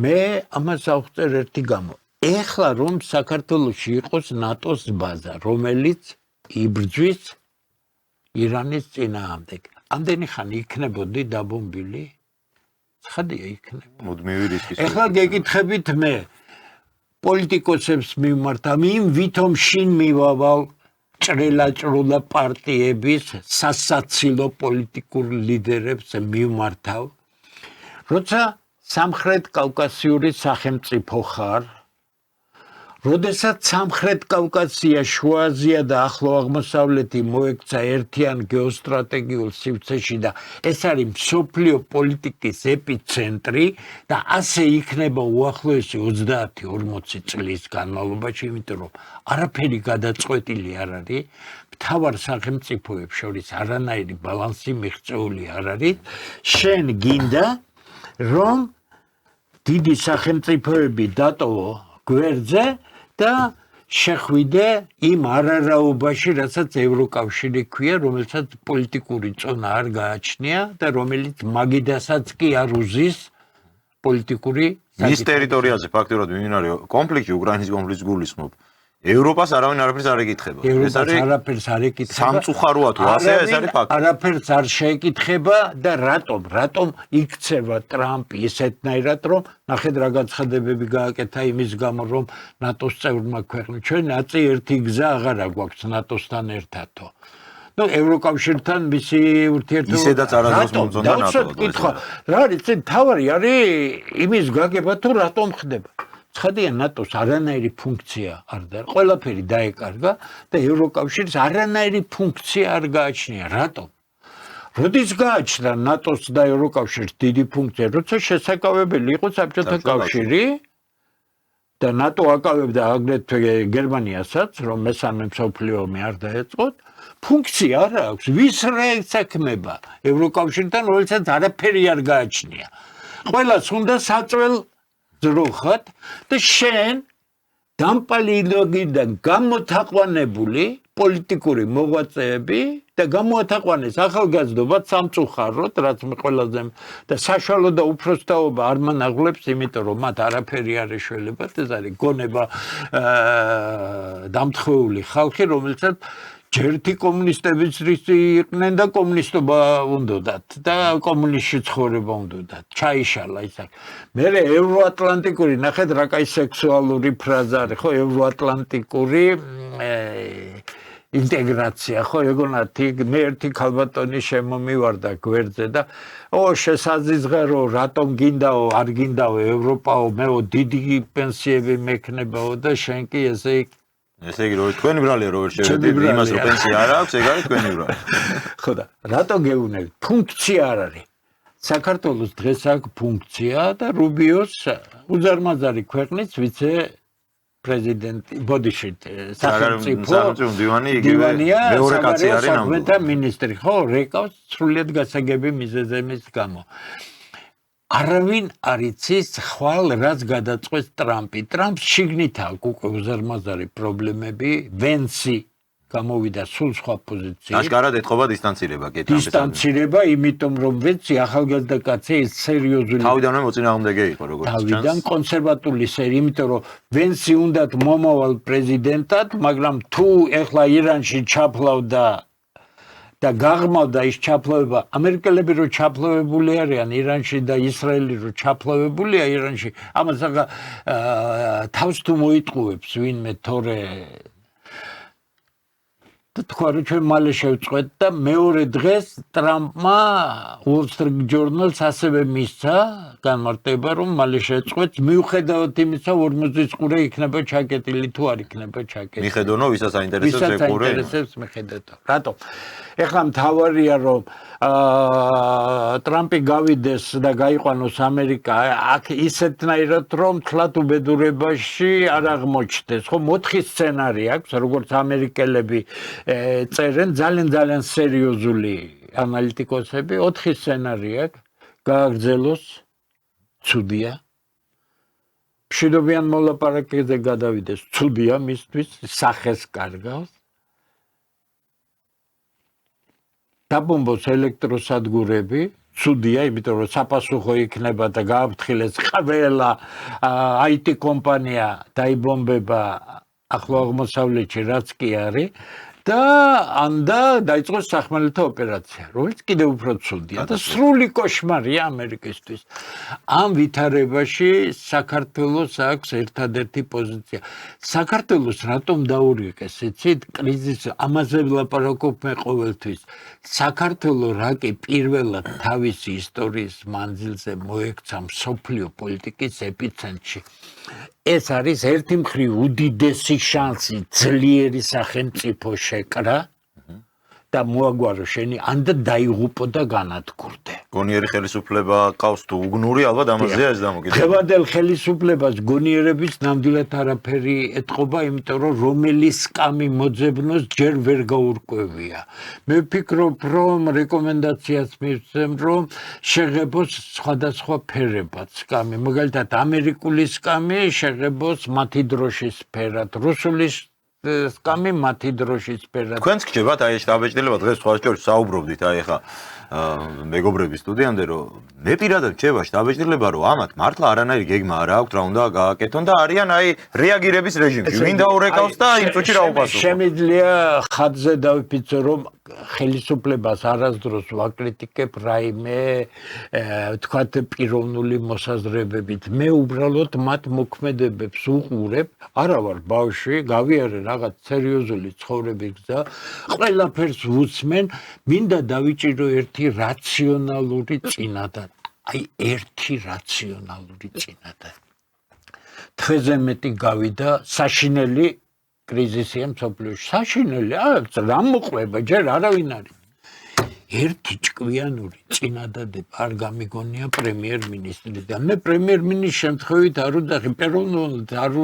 მე ამას ავხსნერ ერთი გამო. ეხლა რომ საქართველოში იყოს ნატოს ბაზა, რომელიც იბრძვის ირანის წინააღმდეგ, ამდენი ხანი იქნებოდი დაბომბილი? ცხადია იქნება. მუდმივი რისკის. ეხლა გეკითხებით მე პოლიტიკოსებს მიმართავ, იმ ვითომ შინ მივავალ ჭრელა პარტიების სასაცილო პოლიტიკურ ლიდერებს მიმართავ, როცა სამხრეთ კავკასიური სახელმწიფო ხარ, როდესაც სამხრეთ კავკასია, შუა აზია და ახლო აღმოსავლეთი მოექცა ერთიან გეოსტრატეგიულ სივრცეში და ეს არის მსოფლიო პოლიტიკის ეპიცენტრი და ასე იქნება უახლოესი 30-40 წლის განმავლობაში, იმიტომ რომ არაფერი გადაწყვეტილი არ არის, მთავარ სახელმწიფოებს შორის არანაირი ბალანსი მიღწეული არ არის. შენ გინდა რომ დიდი სახელმწიფოები დატოვო გვერდზე და შეხვიდე იმ არარაობაში, რასაც ევროკავშირი ქვია, რომელსაც პოლიტიკური წონა არ გააჩნია და რომელიც მაგიდასაც კი არ უზის პოლიტიკური მის ტერიტორიაზე ფაქტობრივად მიმდინარე კონფლიქტი, უკრაინის კონფლიქტს გულისხმობ. ევროპას არავინ არაფერს არ ეკითხება. ეს არის არაფერს არ ეკითხება. სამწუხაროა თუ ასე, ეს არის ფაქტი. არაფერს არ შეეკითხება და რატომ იქცევა ტრამპი ესეთნაირად, რომ ნახეთ რა განცხადებები გააკეთა იმის გამო, რომ ნატოს წევრმა ქვეყნებმა ჩვენ აწი ერთი გზა აღარა გვაქვს ნატოსთან ერთადო. ნუ ევროკავშირთან მისი ურთიერთობა ისედაც არასდროს მომძონდა ნატო. კითხვა, რა არის წინ თავარი არის იმის გაგება თუ რატომ ხდება. ცხადია ნატოს არანაირი ფუნქცია არ და ყველაფერი დაეკარგა და ევროკავშირის არანაირი ფუნქცია არ გააჩნია. რატომ? როდის გააჩნდა ნატოს და ევროკავშირის დიდი ფუნქცია, როცა შესაკავებელი იყო საბჭოთა კავშირი და ნატო აკავებდა აგრეთვე გერმანიასაც, რომ მესამე მსოფლიო ომი არ დაეწყოთ, ფუნქცია არ აქვს. ვის რა ეკსაქმება ევროკავშირთან, რომელსაც არაფერი არ გააჩნია. ყველას უნდა საწველ ზრუხად და შენ დამპალი იდეოლოგიიდან გამოთაყვანებული პოლიტიკური მოღვაწეები და გამოათაყვანეს ახალგაზრდობად სამწუხაროდ, რაც მე ყველაზე და საშუალო და უფროსთაობა არ მანაღლებს, იმიტომ რომ მათ არაფერი არ ეშველებათ, ეს არის გონება დამთხოვული ხალხი, რომელსაც ჯერთი კომუნისტებიც იყვნენ და კომუნისტობა უნდათ და კომუნისტში ცხოვრება უნდათ. ჩაიშალა ის აქ. მე ევროატლანტიკური, ნახეთ რა კაი სექსუალური ფრაზა არის, ხო, ევროატლანტიკური ინტეგრაცია, ხო, ეგონათი მე ერთი ქალბატონი შემომივარდა გვერდზე და შესაძიზღერო, რატომ გინდაო, არ გინდაო ევროპაო, მეო დიდი პენსიები მექნებაო და შენ კი ესე იგი რომ თქვენი ბრალია რო ვერ შევედით იმას რომ პენსია არ აქვს, ეგ არის თქვენი ბრალი. ხო და რატო გეუბნები? ფუნქცია არ არის. საქართველოს დღეს აქვს ფუნქცია და რუბიოს უზარმაზარი ქვეყნის ვიცე პრეზიდენტი, ბოდიშით სახელმწიფო დივანი იგივე მეორე კაცი არის საქმეთა მინისტრი, ხო, რეკავს სრულიად გასაგები მიზეზების გამო. არავინ არ იცის ხვალ რაც გადაწყვეტს ტრამპი. ტრამპს შიგნით აქვს უკვე უზარმაზარი პრობლემები, ვენსი გამოვიდა სულ სხვა პოზიციით. აშკარად ეთყობა დისტანცირება კი ტრამპის. დისტანცირება, იმიტომ რომ ვენსი ახალგაზრდა კაცი ის სერიოზული თავიდანვე მოწინააღმდეგე იყო როგორც ჩანს. თავიდან კონსერვატული სერი, იმიტომ რომ ვენსი უნდათ მომავალ პრეზიდენტად, მაგრამ თუ ეხლა ირანში ჩაფლავდა და გაღმავდა ის ჩაფლავება, ამერიკელები რო ჩაფლავებული არიან ირანში და ისრაელი რო ჩაფლავებულია ირანში, ამას თავს თუ მოიტყუებს ვინმე თორე და თქვა რომ ჩვენ მალე შევწყვეთ და მეორე დღეს ტრამპმა Wall Street Journal-ს ასევე მისცა განმარტება რომ მალე შეწყვეტს მიუხედავად იმისა 40 ყურე იქნება ჩაკეტილი თუ არ იქნება ჩაკეტილი. მიხედონო ვისაც აინტერესებს ეგ ყურე? აინტერესებს მიხედეთო. რატომ? ეხლა მთავარია რომ ტრამპი გავიდეს და გაიყვანოს ამერიკა აქ ისეთნაირად რომ თლათ უბედურებაში არ აღმოჩნდეს. ხო, 4 სცენარი აქვს, როგორც ამერიკელები წერენ, ძალიან სერიოზული ანალიტიკოსები, 4 სცენარი აქვს. გააგრძელოს ცუდია. მშვიდობიან მოლაპარაკებაზე გადავიდეს, ცუდია მისთვის, სახეს კარგავს. დაბომბოს ელექტროსადგურები, ცუდია, იმიტომ რომ საპასუხო იქნება და გააფრთხილეს ყველა IT კომპანია დაიბომბება ახლო აღმოსავლეთში, რაც კი არის. და ანდა დაიწყოს სახმელეთო ოპერაცია, რომელიც კიდევ უფრო ცუდია და სრული კოშმარია ამერიკისთვის. ამ ვითარებაში საქართველოს აქვს ერთადერთი პოზიცია. საქართველოს რატომ დაურიგეს, იცით, კრიზისი, ამაზე ვლაპარაკობ მე ყოველთვის. საქართველო რა კი პირველად თავისი ისტორიის მანძილზე მოექცა მსოფლიო პოლიტიკის ეპიცენტრში. ეს არის ერთი მხრივ უდიდესი შანსი ძლიერი სახელმწიფო შეკრა და მოაგვარო შენი ანდა დაიღუპო და განადგურდე. გონიერი ხელისუფლება ყავს თუ უგნური, ალბათ ამაზეა ეს დამოკიდებული. დღევანდელ ხელისუფლებას გონიერების ნამდვილად არაფერი ეთყობა, იმიტომ რომ რომელი სკამი მოძებნოს ჯერ ვერ გაურკვევია. მე ვფიქრობ, რომ რეკომენდაციას მივცემ, რომ შეღებოს სხვადასხვა ფერებად სკამი. მაგალითად, ამერიკული სკამი შეღებოს მათი დროშის სფერად, რუსული სკამი მათი დროშის სფერად. თქვენც გჭირდებათ აი ეს დაბეჭდილება დღეს სხვა შორის საუბრობდით აი ხა მეგობრების სტუდიამდე რომ მე პირადად რჩება შტაბეჭდილება რომ ამათ მართლა არანაირი გეგმა არ აქვს რა უნდა გააკეთონ და არიან აი რეაგირების რეჟიმში ვინ დაურეკავს და იმ წუთში რა უპასუხო შემიძლია ხაზზე დავიფიცო რომ ხელისუფლებას არასდროს ვაკრიტიკებ რაიმე თქვათ პიროვნული მოსაზრებებით მე უბრალოდ მათ მოქმედებებს უყურებ არა ვარ ბავშვი გავიარე რაღაც სერიოზული ცხოვრების გზა ყველაფერს ვუსმენ მინდა დავიჭირო ერთი რაციონალური წინადადი აი ერთი რაციონალური წინადადი თვეზე მეტი გავიდა საშინელი კრიზისია მსოფლიოში საშინელი რა მოყვება ჯერ არავინ არის ერთი ჭკვიანური წინადადება არ გამიგონია პრემიერ-მინისტრიდან მე პრემიერ-მინისტრის შემთხვევით არ ვდახი პერონულად არ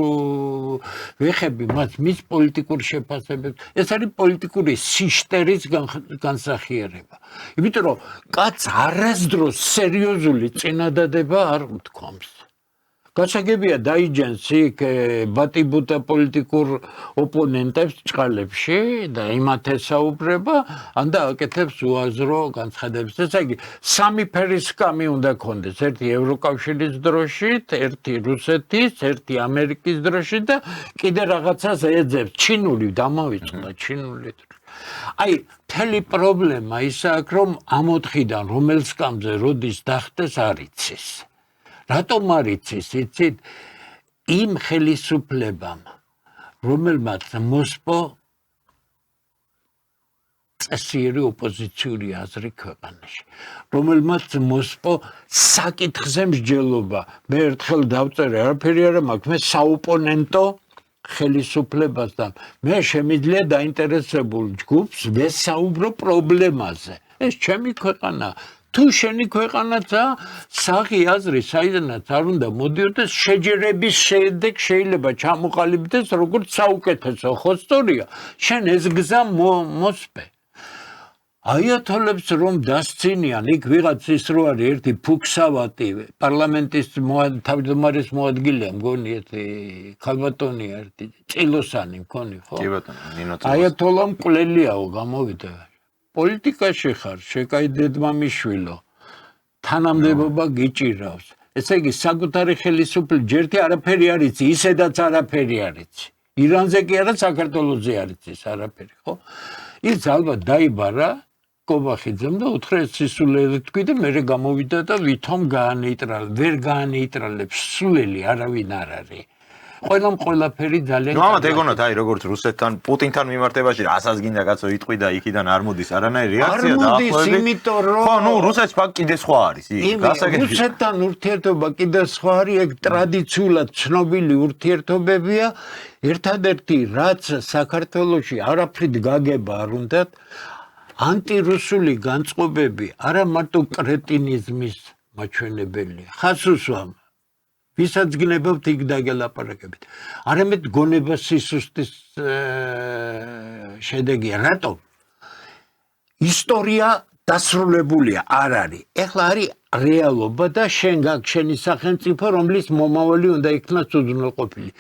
ვეხები მის პოლიტიკურ შეფასებებს ეს არის პოლიტიკური სიშტერის განსახიერება იმიტომ რომ კაცს არასდროს სერიოზული წინადადება არ უთქვამს გასაგებია დაიჯენს იქ ბატიბუტა პოლიტიკურ ოპონენტებს ჭყალებში და იმათ ესაუბრება ან დააკეთებს უაზრო განცხადებებს ესე იგი სამი ფერის სკამი უნდა ქონდეს ერთი ევროკავშირის დროშით ერთი რუსეთის ერთი ამერიკის დროშით და კიდე რაღაცას ეძებს ჩინური დამავიწყდა ჩინური აი მთელი პრობლემა ისაა რომ ამ ოთხიდან რომელ სკამზე როდის დახტეს არ იცის რატომ არ იცის იცით იმ ხელისუფლებამ რომელმაც მოსპო წესიერი ოპოზიციური აზრი ქვეყანაში რომელმაც მოსპო საკითხზე მსჯელობა მე ერთხელ დავწერე არაფერი არ მაქვს მე საოპონენტო ხელისუფლებასთან მე შემიძლია დაინტერესებულ ჯგუფს ვესაუბრო პრობლემაზე ეს ჩემი ქვეყანა თუ შენი ქვეყანაცა სახი აზრი საიდანაც არ უნდა მოდიოდეს შეჯერების შედეგ შეიძლება ჩამოყალიბდეს როგორც საუკეთესო ხო სწორია შენ ეს გზა მოსპე აიათოლებს რომ დასცინიან იქ ვიღაც ის რო არის ერთი ფუქსავატი პარლამენტის თავმჯდომარის მოადგილეა მგონი ერთი ქალბატონია ერთი წილოსანი მქონი ხო კი ბატონო ნინო აიათოლა მკვლელიაო გამოვიდა პოლიტიკაში ხარ შეკაიდედმამიშვილო თანამდებობა გიჭირავს ესე იგი საკუთარი ხელისუფლება ჯერთი არაფერი არ იცი ისედაც არაფერი არ იცი ირანზე კი არა საქართველოზე არ იცის არაფერი ხო ის ალბათ დაიბარა კობახიძემ და უთხრეს სისულელე თქვი და მე გამოვიდა და ვითომ ვერ გაანეიტრალებს სულელი არავინ არ არის ყველამ ყველაფერი ძალიან ნუ ამათ ეგონათ აი როგორც რუსეთთან პუტინთან მიმართებაში რასაც გინდა კაცო იტყვი და იქიდან არ მოდის არანაირი რეაქცია და ახლა იმიტომ რომ ხო ნუ რუსეთს ფაქტ კიდე სხვა არის იქ გასაგებია რუსეთთან ურთიერთობა კიდე სხვა არის ეგ ტრადიციულად ცნობილი ურთიერთობებია ერთადერთი რაც საქართველოში არაფრით გაგება არ უნდათ ანტირუსული განწყობები არა მარტო კრეტინიზმის მაჩვენებელია ხასუსვამ ვისაც გნებავთ იქ დაგელაპარაკებით არამედ გონება სისუსტის შედეგია რატომ ისტორია დასრულებულია არ არის ეხლა არის რეალობა და შენ გაქვს შენი სახელმწიფო რომლის მომავალი უნდა იქნას უზრუნველყოფილი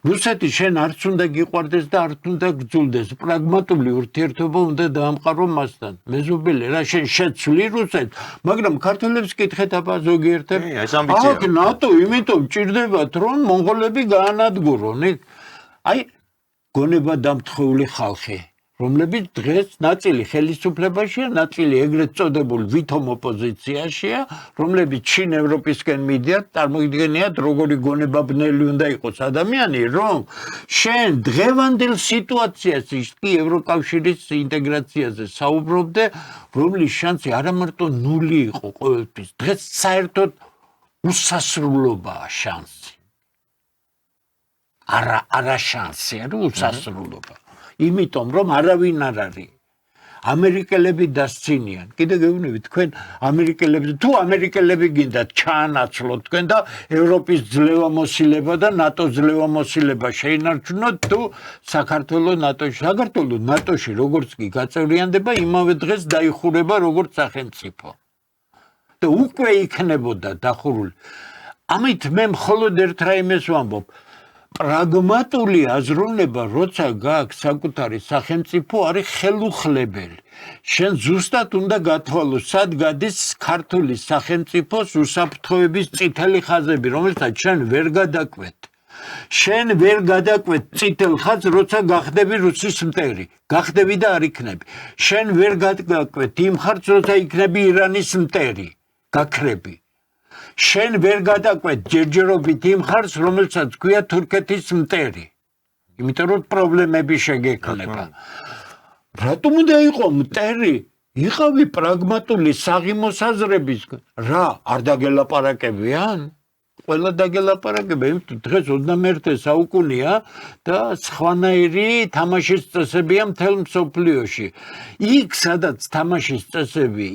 რუსეთი შენ არც უნდა გიყვარდეს და არც უნდა გძულდეს პრაგმატული ურთიერთობა უნდა დაამყარო მასთან მეზობელი რა შენ შეცვლი რუსეთს მაგრამ ქართველებს კითხეთ აბა ზოგიერთებს აქ ნატო იმიტომ ჭირდებათ რომ მონღოლები გაანადგურონ აი გონება დამთხეული ხალხი რომლებიც დღეს ნაწილი ხელისუფლებაშია, ნაწილი ეგრეთ წოდებულ ვითომ ოპოზიციაშია, რომლებიც შინ ევროპისკენ მიდიათ, წარმოგიდგენიათ, როგორი გონებაბნელი უნდა იყოს ადამიანი, რომ შენ დღევანდელ სიტუაციაში კი ევროკავშირის ინტეგრაციაზე საუბრობდე, რომლის შანსი არა მარტო ნული იყო ყოველთვის, დღეს საერთოდ უსასრულობაა შანსი. არა შანსი, არა უსასრულობა. იმიტომ რომ არავინ არ არის ამერიკელები დასცინიან. კიდე გეუბნებით თქვენ ამერიკელებს თუ ამერიკელები გინდათ ჩაანაცვლოთ თქვენ და ევროპის ძლევამოსილება და ნატოს ძლევამოსილება შეინარჩუნოთ თუ საქართველოს ნატოში როგორც კი გაწევრიანდება იმავე დღეს დაიხურება როგორც სახელმწიფო. და უკვე იქნებოდა დახურული. ამით მე მხოლოდ ერთ რაიმეს ვამბობ. პრაგმატული აზროვნება, როცა გააქვს საკუთარი სახელმწიფო, არის ხელუხლებელი. შენ ზუსტად უნდა გათვალო, სად გადის ქართული სახელმწიფოს უსაფრთხოების წითელი ხაზები, რომელსაც შენ ვერ გადაკვეთ. შენ ვერ გადაკვეთ წითელ ხაზს, როცა გახდები რუსის მტერი. გახდები და არ იქნები. შენ ვერ გადაკვეთ იმ ხაზს, როცა იქნები ირანის მტერი. გაქრები. შენ ვერ გადაკვეთ ჯერჯერობით იმ ხარს, რომელსაც ქვია თურქეთის მტერი. იმიტომ რომ პრობლემები შეგექმნება. რატომ უნდა იყო მტერი? იყავი პრაგმატული საღიმოს აზრების. რა, არ დაგელაპარაკებიან? ყველა დაგელაპარაკებიან. დღეს 21 საუკუნეა და სხვანაირი თამაშის წესებია მთელ მსოფლიოში. იქ, სადაც თამაშის წესები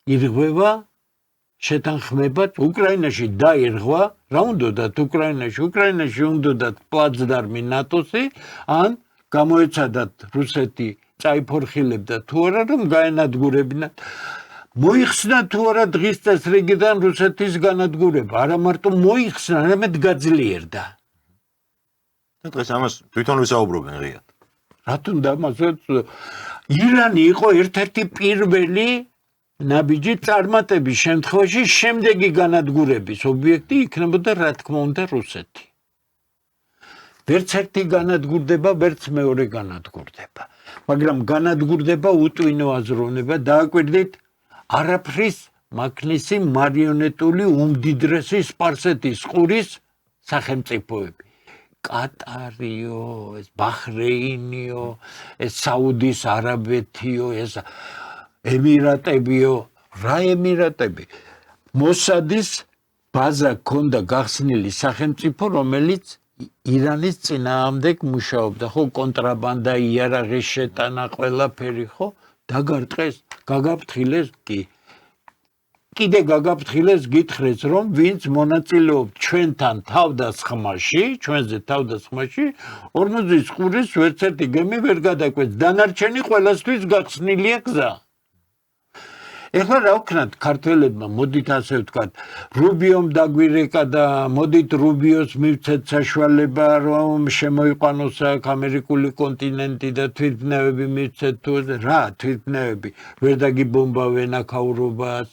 ირღვევა შეთანხმებად უკრაინაში დაირღვა, რა უნდათ უკრაინაში უნდათ პლაცდარმი ნატოსი, ან გამოეცადათ რუსეთი წაიფორხილებდა თუ არა, რომ გაენადგურებინათ. მოიხსნა თუ არა დღის წესრიგიდან რუსეთის განადგურება, არა მარტო მოიხსნა, არამედ გაძლიერდა. და დღეს ამას თვითონ ვისაუბრობენ ღიად. რატომ და ამასაც ირანი იყო ერთ-ერთი პირველი ნაბიჯი წარმატების შემთხვევაში შემდეგი განადგურების ობიექტი იქნებოდა რა თქმა უნდა რუსეთი. ვერც ერთი განადგურდება, ვერც მეორე განადგურდება. მაგრამ განადგურდება უტვინო აზროვნება, დააკვირდით არაფრის მაქნისი მარიონეტული უმდიდრესი სპარსეთის ყურის სახელმწიფოები. კატარიო, ეს ბაჰრეინიო, ეს საუდის არაბეთიო, ეს ემირატებიო, რა ემირატები? მოსადის ბაზა ქონდა გახსნილი სახელმწიფო, რომელიც ირანის წინააღმდეგ მუშაობდა, ხო, კონტრაბანდა, იარაღის შეტანა, ყველაფერი, ხო, დაგარტყეს, გაგაფრთხილეს კი. კიდე გაგაფრთხილეს გითხრეს, რომ ვინც მონაწილეობს ჩვენთან თავდასხმაში, ჩვენზე თავდასხმაში, ორმოზის ყურის ვერც ერთი გემი ვერ გადაკვეთს, დანარჩენი ყველასთვის გახსნილია გზა. ეხლა რა ვქნათ ქართველებმა, მოდით ასე ვთქვათ, რუბიომ დაგვირეკა და მოდით რუბიოს მივცეთ საშუალება, რომ შემოიყვანოს აქ ამერიკული კონტინენტი და თვითმფრინავები მივცეთ თუ რა თვითმფრინავები, ვერ დაგიბომბავენ აქაურობას,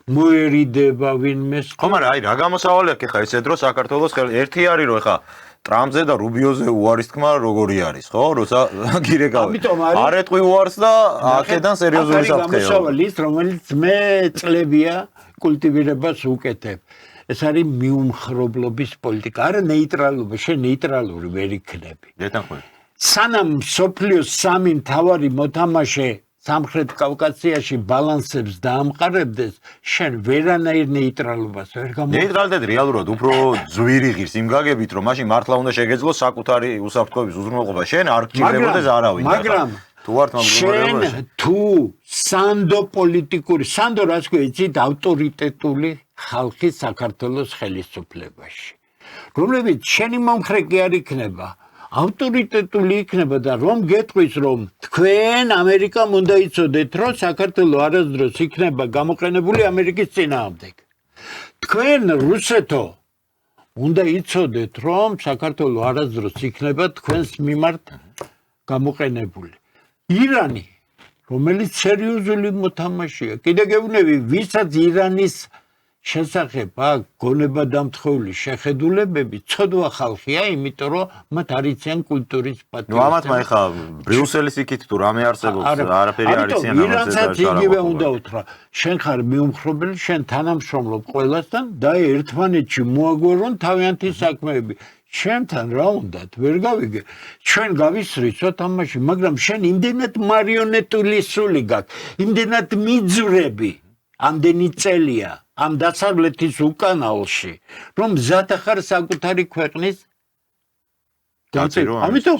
მოერიდება ვინმე. ხო, მაგრამ აი რა გამოსავალი აქვს ეხლა ესე დრო საქართველოს ხელ ერთი არის რომ ეხლა ტრამპზე და რუბიოზე უარის თქმა როგორი არის, ხო? როცა გირეკავენ. არ ეტყვი უარს და აქედან სერიოზული საფრთხეა. გამოსავალი ის, რომელიც მე წლებია კულტივირებას უკეთებ. ეს არის მიუმხრობლობის პოლიტიკა, არა ნეიტრალობა, შენ ნეიტრალური ვერ იქნები. დეთანხმები. სანამ სოფლიოს სამი მთავარი მოთამაშე სამხრეთ კავკასიაში ბალანსებს დაამყარებდეს, შენ ვერანაირ ნეიტრალობას ვერ გამოხატავ. ნეიტრალიტეტი რეალურად უფრო ძვირი ღირს იმ გაგებით, რომ მაშინ მართლა უნდა შეგეძლოს საკუთარი უსაფრთხოების უზრუნველყოფა. შენ არ გჭირდებოდეს არავინ. მაგრამ თუ არ თმაგრებოდეს. შენ თუ სანდო პოლიტიკური, სანდო რაც გვეცით ავტორიტეტული ხალხი საქართველოს ხელისუფლებაში, რომლებიც შენი მომხრე კი არ იქნება. ავტორიტეტული იქნება და რომ გეტყვის რომ თქვენ ამერიკამ უნდა იცოდეთ რომ საქართველო არასდროს იქნება გამოყენებული ამერიკის წინააღმდეგ. თქვენ რუსეთო უნდა იცოდეთ რომ საქართველო არასდროს იქნება თქვენს მიმართ გამოყენებული. ირანი რომელიც სერიოზული მოთამაშეა, კიდე გეუბნები ვისაც ირანის შესახებ აქ გონება დამთხეული შეხედულებები ცოდვა ხალხია, იმიტომ რომ მათ არიციან კულტურის პატრიოტები. ნუ ამათ ხა ბრიუსელის იქით თუ რამე არსებობს, არაფერი არიციან ამაზე. ირანსაც იგივე უნდა უთხრა. შენ ხარ მიუმხრობელი, შენ თანამშრომლობ ყველასთან და ერთმანეთში მოაგვარონ თავიანთი საქმეები. შენთან რა უნდათ, ვერ გავიგე. ჩვენ გავისრიცოთ ამაში, მაგრამ შენ იმდენად მარიონეტული სული გაქვს, იმდენად მიძვრები, ამდენი წელია. ამ დასავლეთის უკანალში, რომ მზად ახარ საკუთარი ქვეყნის გაწირო. ამიტომ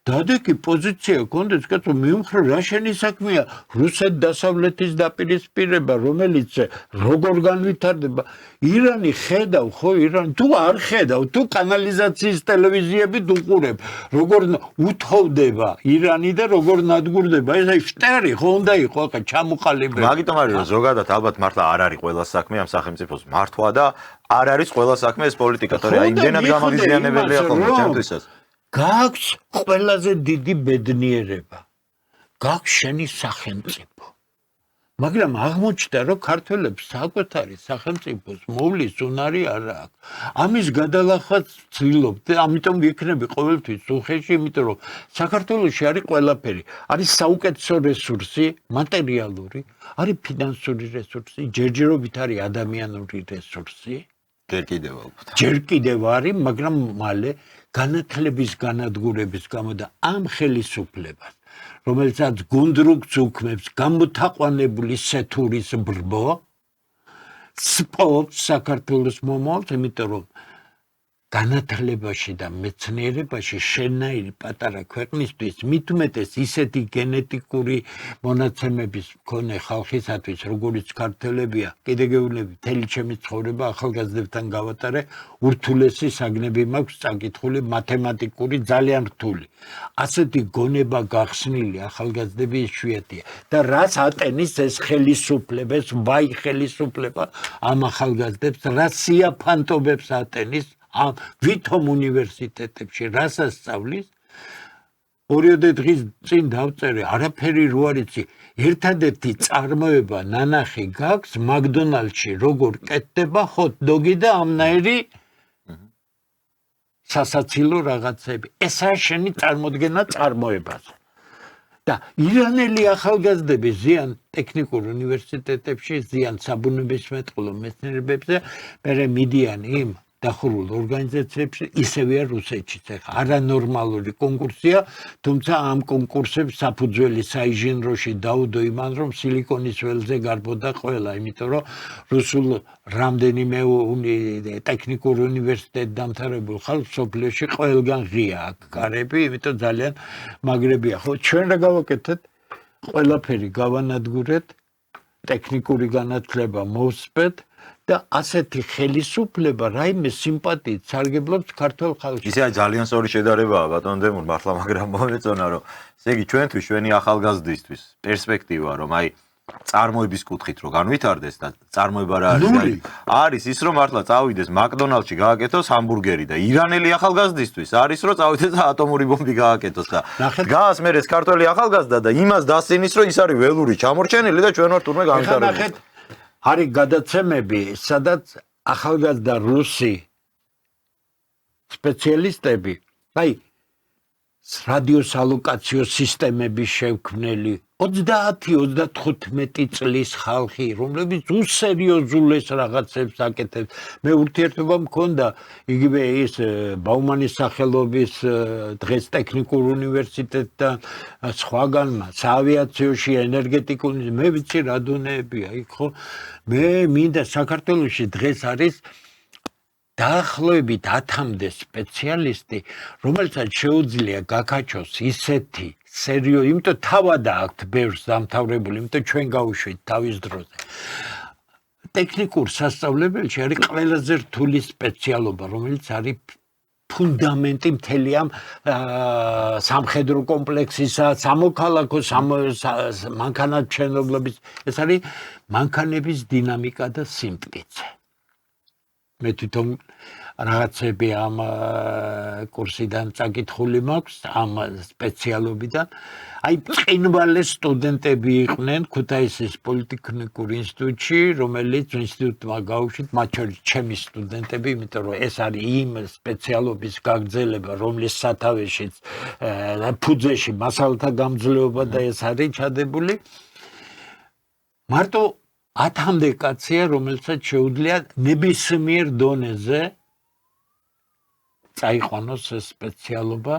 დადეკი პოზიცია კონდეს კაცო მიუხრე რა შენი საქმეა რუსეთ დასავლეთის დაპირისპირება რომელიც როგორ განვითარდება ირანი ხედავ ხო ირანი თუ არ ხედავ თუ კანალიზაციის ტელევიზიებით უყურებ როგორ უთხოვდება ირანი და როგორ ნადგურდება ეს აი შტერი ხო უნდა იყო ახლა ჩამოყალიბება მაგიტომ არის რომ ზოგადად ალბათ მართლა არ არის ყველა საქმე ამ სახელმწიფოს მართვა და არ არის ყველა საქმე ეს პოლიტიკა თორე აი იმდენად გამაღიზიანებელია ხოლმე ჩემთვისაც გაქვს ყველაზე დიდი ბედნიერება გაქვს შენი სახელმწიფო მაგრამ აღმოჩნდა რომ ქართველებს საკუთარი სახელმწიფოს მოვლის უნარი არ აქვს ამის გადალახვაც ვცდილობთ ამიტომ ვიქნები ყოველთვის უხეში იმიტომ რომ საქართველოში არის ყველაფერი არის საუკეთესო რესურსი მატერიალური არის ფინანსური რესურსი ჯერჯერობით არის ადამიანური რესურსი ჯერ კიდევ არის მაგრამ მალე განათლების განადგურების გამო და ამ ხელისუფლებას რომელსაც გუნდრუგს უქმებს გამოთაყვანებული სეთურის ბრბო სპორტს საქართველოს მომავალს იმიტომ რომ განათლებაში და მეცნიერებაში შენაირი პატარა ქვეყნისთვის მით უმეტეს ისეთი გენეტიკური მონაცემების მქონე ხალხისათვის როგორიც ქართველებია კიდეგეულები მთელი ჩემი ცხოვრება ახალგაზრდებთან გავატარე ურთულესი საგნები მაქვს წაკითხული მათემატიკური ძალიან რთული ასეთი გონება გახსნილი ახალგაზრდები იშვიათია და რაც ატენის ეს ხელისუფლება ეს ვაი ხელისუფლება ამ ახალგაზრდებს რა სიაფანტობებს ატენის ამ ვითომ უნივერსიტეტებში რასაც სწავლის ორიოდე დღის წინ დავწერე არაფერი რო არიცი ერთადერთი წარმოება ნანახი გაქვს მაკდონალდში როგორ კეთდება ჰოთ-დოგი და ამნაირი სასაცილო რაღაცები ესაა შენი წარმოდგენა წარმოებაზე და ირანელი ახალგაზრდები ზიან ტექნიკურ უნივერსიტეტებში ზიან საბუნებისმეტყველო მეცნიერებებზე მერე მიდიან იმ დახურულ ორგანიზაციებში ისევეა რუსეთშიც ახლა არანორმალური კონკურსია თუმცა ამ კონკურსებს საფუძველი საინჟინროში დაუდო იმან რომ სილიკონის ველზე გარბოდა ყველა იმიტომ რომ რუსულ რამდენიმე ტექნიკურ უნივერსიტეტ დამთავრებულ ხალხს სოფლიოში ყველგან ღია აქ გარები იმიტომ ძალიან მაგრებია ხო ჩვენ რა გავაკეთეთ ყველაფერი გავანადგურეთ ტექნიკური განათლება მოვსწრეთ და ასეთი ხელისუფლება რაიმე სიმპათიით სარგებლობს ქართულ ხალხს. ისე ძალიან სწორი შედარებაა ბატონ დემურ მართლა მაგრამ მომეწონა რომ ესე იგი ჩვენთვის ჩვენი ახალგაზრდისთვის პერსპექტივა რომ აი წარმოების კუთხით რო განვითარდეს და წარმოება რა არის ის რომ მართლა წავიდეს მაკდონალდში გააკეთოს ჰამბურგერი და ირანელი ახალგაზრდისთვის არის რომ წავიდეს და ატომური ბომბი გააკეთოს და დგას მე ეს ქართველი ახალგაზრდა და იმას დასცინის რომ ის არის ველური ჩამორჩენილი და ჩვენ ვართ თურმე განვითარებული არის გადაცემები, სადაც ახალგაზრდა რუსი სპეციალისტები, აი რადიოსალოკაციო სისტემების შექმნელი 30-35 წლის ხალხი, რომლებიც უსერიოზულეს რაღაცებს აკეთებს. მე ურთიერთობა მქონდა იგივე ის ბაუმანის სახელობის დღეს ტექნიკურ უნივერსიტეტთან სხვაგან საავიაციოში ენერგეტიკულ მე ვიცი რა დონეებია იქ ხო მე მინდა საქართველოში დღეს არის დაახლოებით 10-მდე სპეციალისტი რომელსაც შეუძლია გაკაჩოს ისეთი სერიოზი იმიტომ თავად აქვთ ბევრს დამთავრებული იმიტომ ჩვენ გავუშვით თავის დროზე ტექნიკურ სასწავლებელში არის ყველაზე რთული სპეციალობა რომელიც არის ფუნდამენტი მთელი ამ სამხედრო კომპლექსისა სამოქალაქო მანქანათმშენებლობის ეს არის მანქანების დინამიკა და სიმტკიცე მე თვითონ რაღაცები ამ კურსიდან წაკითხული მაქვს ამ სპეციალობიდან აი წინვალე სტუდენტები იყვნენ ქუთაისის პოლიტექნიკურ ინსტიტუტში რომელიც ინსტიტუტმა გაუშვით მათ შორის ჩემი სტუდენტები იმიტომ რომ ეს არის იმ სპეციალობის გაგრძელება რომლის სათავეშიც ფუძეში მასალთა გამძლეობა და ეს არის ჩადებული მარტო 10-მდე კაცია რომელსაც შეუძლია ნებისმიერ დონეზე წაიყვანოს ეს სპეციალობა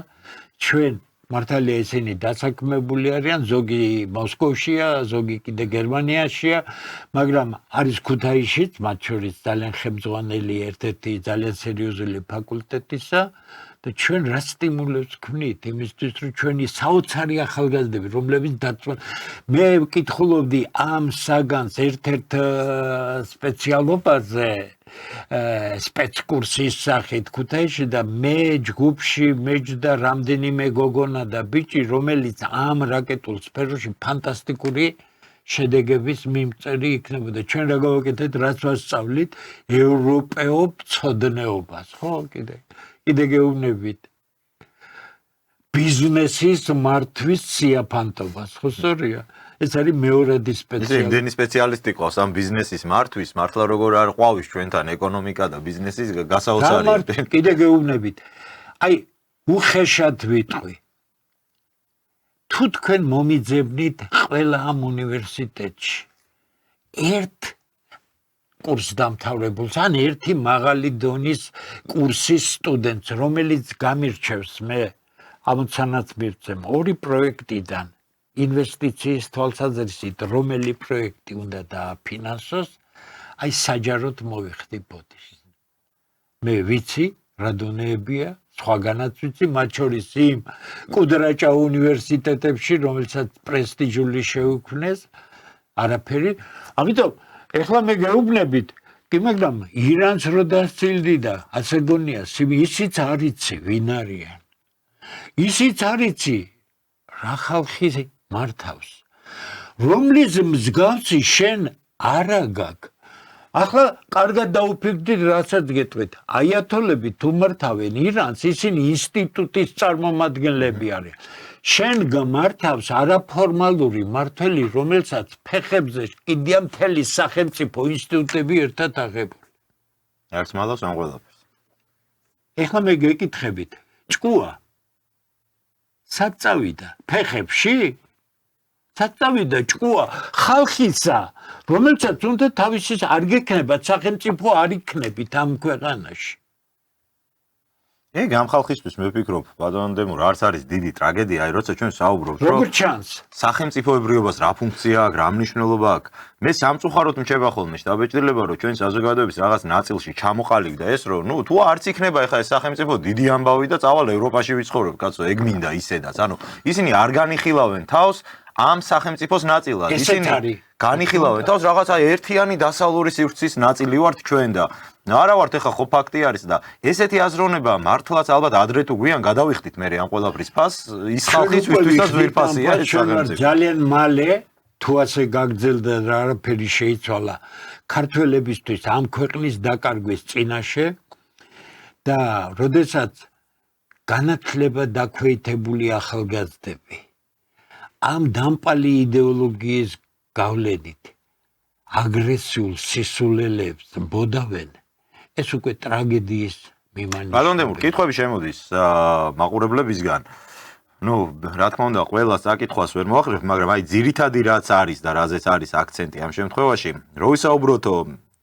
ჩვენ მართალია ისინი დასაქმებული არიან ზოგი მოსკოვშია ზოგი კიდე გერმანიაშია მაგრამ არის ქუთაისშიც მათ შორის ძალიან ხელმძღვანელი ერთ-ერთი ძალიან სერიოზული ფაკულტეტისა და ჩვენ რა სტიმულებს გვქნით იმისთვის რომ ჩვენი საოცარი ახალგაზრდები რომლებიც დაწვა მე ვკითხულობდი ამ საგანს ერთ-ერთ სპეციალობაზე სპეცკურსის სახით ქუთაისში და მე ჯგუფში მეჯდა რამდენიმე გოგონა და ბიჭი რომელიც ამ რაკეტულ სფეროში ფანტასტიკური შედეგების მიმწერი იქნებოდა ჩვენ რა გავაკეთეთ რაც ვასწავლით ევროპეო მცოდნეობას ხო კიდე გეუბნებით ბიზნესის მართვის სიაფანტობას ხო სწორია ეს არის მეორადი სპეციალისტი იმდენი სპეციალისტი ყავს ამ ბიზნესის მართვის მართლა როგორ არ ყვავის ჩვენთან ეკონომიკა და ბიზნესის გასაოცარი კიდე გეუბნებით აი უხეშად ვიტყვი თუ თქვენ მომიძებნით ყველა ამ უნივერსიტეტში ერთ კურს დამთავრებულს ან ერთი მაღალი დონის კურსის სტუდენტს რომელიც გამირჩევს მე ამოცანაც მივცემ ორი პროექტიდან ინვესტიციის თვალსაზრისით რომელი პროექტი უნდა დააფინანსოს აი საჯაროდ მოვიხდი ბოდიშს მე ვიცი რა დონეებია სხვაგანაც ვიცი მათ შორის იმ კუდრაჭა უნივერსიტეტებში რომელსაც პრესტიჟული შეუქმნეს არაფერი ამიტომ ეხლა მე გეუბნებით კი მაგრამ ირანს რო დასცილდი და ასე გონია ისიც არიცი ვინ არიან ისიც არიცი რა ხალხი მართავს რომლის მსგავსი შენ არა გაქვს ახლა კარგად დაუფიქრდით რასაც გეტყვით აიათოლები თუ მართავენ ირანს ისინი ინსტიტუტის წარმომადგენლები არიან შენ გამართავს არაფორმალური მართველი რომელსაც ფეხებზე კიდია მთელი სახელმწიფო ინსტიტუტები ერთად აღებული არც მალავს ამ ყველაფერს ეხლა მე გეკითხებით ჭკუა სად წავიდა ფეხებში სად წავიდა ჭკუა ხალხისა რომელსაც უნდა თავისი არ გექნებათ სახელმწიფო არ იქნებით ამ ქვეყანაში ეგ ამ ხალხისთვის მე ვფიქრობ ბატონ დემურ არც არის დიდი ტრაგედია აი როცა ჩვენ საუბრობთ რომ როგორ ჩანს სახელმწიფოებრიობას რა ფუნქცია აქვს რა მნიშვნელობა აქვს მე სამწუხაროდ მრჩება ხოლმე შტაბეჭდილება რომ ჩვენ საზოგადოების რაღაც ნაწილში ჩამოყალიბდა ეს რომ ნუ თუ არც იქნება ეხა ეს სახელმწიფო დიდი ამბავი და წავალ ევროპაში ვიცხოვრებ კაცო ეგ მინდა ისედაც ანუ ისინი არ განიხილავენ თავს ამ სახელმწიფოს ნაწილად ისინი განიხილავენ თავს რაღაცა ერთიანი დასავლური სივრცის ნაწილი ვართ ჩვენ და არა ვართ ეხა ხო ფაქტი არის და ესეთი აზროვნება მართლაც ალბათ ადრე თუ გვიან გადავიხდით მე ამ ყველაფრის ფას ის ხალხის ვისთვისაც ძვირფასია ეს სახელმწიფო ძალიან მალე თუ ასე გაგრძელდა და არაფერი შეიცვალა ქართველებისთვის ამ ქვეყნის დაკარგვის წინაშე და როდესაც განათლება დაქვეითებული ახალგაზრდები ამ დამპალი იდეოლოგიის გავლენით აგრესიულ სისულელებს ბოდავენ ეს უკვე ტრაგედიის მიმანიშნებია. ბატონ დემურ, კითხვები შემოდის მაყურებლებისგან. ნუ, რა თქმა უნდა, ყველა საკითხვას ვერ მოახერხებთ, მაგრამ აი ძირითადი რაც არის და რაზეც არის აქცენტი ამ შემთხვევაში, რო ვისაუბროთო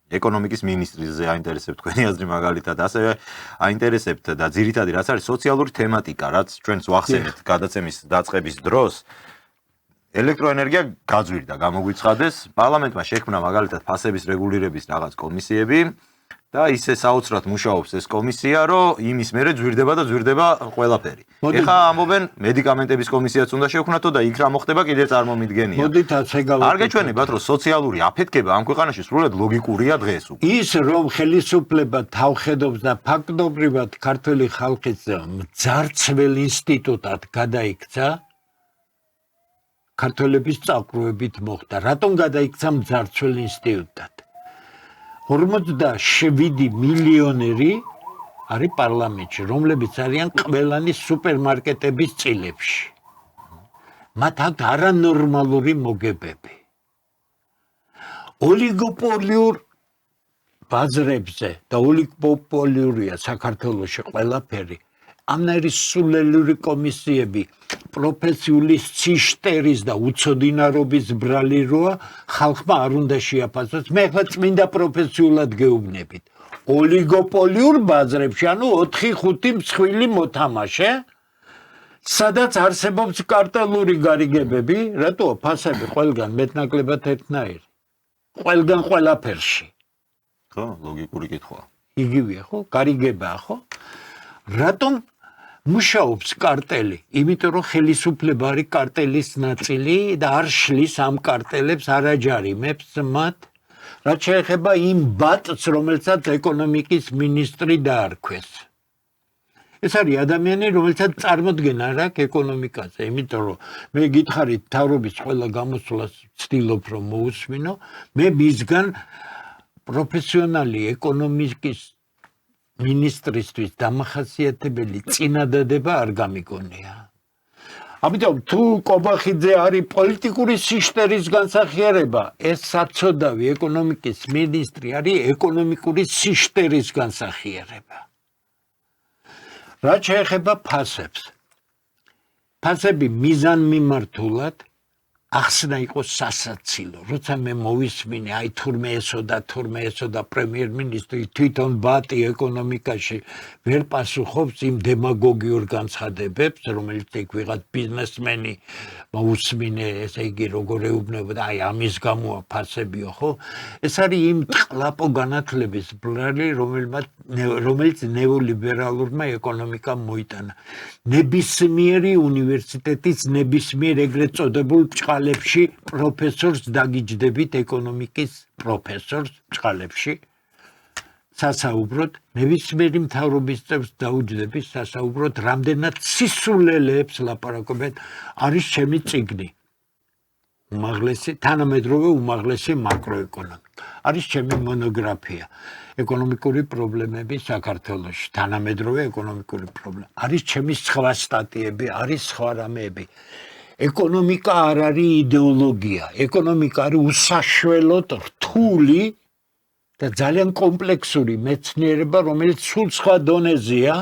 ეკონომიკის მინისტრიზე აინტერესებთ თქვენი აზრი მაგალითად, ასევე აინტერესებთ და ძირითადი რაც არის სოციალური თემატიკა, რაც ჩვენს ვახსენეთ გადაცემის დაწყების დროს ელექტროენერგია გაძვირდა, გამოგვიცხადეს, პარლამენტმა შექმნა მაგალითად ფასების რეგულირების რაღაც კომისიები და ისე საოცრად მუშაობს ეს კომისია, რომ იმის მერე ძვირდება და ძვირდება ყველაფერი. ეხლა ამბობენ მედიკამენტების კომისიაც უნდა შევქმნათო და იქ რა მოხდება კიდე წარმომიდგენია. მოდით ასე გავაკეთოთ. არ გეჩვენებათ, რომ სოციალური აფეთქება ამ ქვეყანაში სრულად ლოგიკურია დღეს უკვე. ის რომ ხელისუფლება თავხედობს და ფაქტობრივად ქართული ხალხის მძარცველ ინსტიტუტად გადაიქცა ქართველების წაყრუებით მოხდა. რატომ გადაიქცა მძარცველ ინსტიტუტად? 47 მილიონერი არის პარლამენტში, რომლებიც არიან ყველანი სუპერმარკეტების წილებში. მათ აქვთ არანორმალური მოგებები. ოლიგოპოლიურ ბაზრებზე და ოლიგოპოლიურია საქართველოში ყველაფერი. ამნაირი სულელური კომისიები პროფესიული სიშტერის და უცოდინარობის ბრალი როა ხალხმა არ უნდა შეაფასოს. მე ხა წმინდა პროფესიულად გეუბნებით. ოლიგოპოლიურ ბაზრებში, ანუ 4-5 მსხვილი მოთამაშე, სადაც არსებობს კარტელური გარიგებები, რატოა ფასები ყველგან მეტნაკლებად ერთნაირი. ყველგან ყველაფერში. ხო, ლოგიკური კითხვაა. იგივეა, ხო? გარიგებაა, ხო? რატომ მუშაობს კარტელი, იმიტომ რომ ხელისუფლება არის კარტელის ნაწილი და არ შლის ამ კარტელებს, არ აჯარიმებს მათ, რაც შეეხება იმ ბატს, რომელსაც ეკონომიკის მინისტრი დაარქვეს. ეს არის ადამიანი, რომელსაც წარმოდგენა არ აქვს ეკონომიკაზე, იმიტომ რომ მე გითხარით მთავრობის ყველა გამოსვლას ვცდილობ რომ მოусმინო, მე მისგან პროფესიონალი ეკონომიკის მინისტრისთვის დამახასიათებელი წინადადება არ გამიგონია. ამიტომ თუ კობახიძე არის პოლიტიკური სიშტერის განსახიერება, ეს საწოდავი ეკონომიკის მინისტრი არის ეკონომიკური სიშტერის განსახიერება. რაც შეეხება ფასებს. ფასები მიზანმიმართულად ახსნა იყო სასაცილო, როცა მე მოვისმინე, აი თურმე ესო და პრემიერ-მინისტრი თვითონ ბატი ეკონომიკაში ვერ პასუხობს იმ დემაგოგიურ განცხადებებს, რომელიც ეგ ვიღაც ბიზნესმენი მოусმინე, ესე იგი როგორ ეუბნებოდა, აი ამის გამოა ფასებიო, ხო? ეს არის იმ ტყლაპო განათლების ბრალი, რომელიც ნეოლიბერალურმა ეკონომიკამ მოიტანა. ნებისმიერი უნივერსიტეტის ნებისმიერ ეგრეთ წოდებულ ბჭყალებში პროფესორს დაგიჯდებით ეკონომიკის პროფესორს ბჭყალებში სასაუბროდ ნებისმიერი მთავრობის წევრს დაუჯდებით სასაუბროდ რამდენად სისულელეებს ლაპარაკობენ არის ჩემი წიგნი უმაღლესი თანამედროვე უმაღლესი მაკროეკონომიკა არის ჩემი მონოგრაფია ეკონომიკური პრობლემები საქართველოში თანამედროვე ეკონომიკური პრობლემა არის ჩემი სხვა სტატიები არის სხვა რამეები ეკონომიკა არ არის იდეოლოგია ეკონომიკა არის უსაშველოდ რთული და ძალიან კომპლექსური მეცნიერება რომელიც სულ სხვა დონეზეა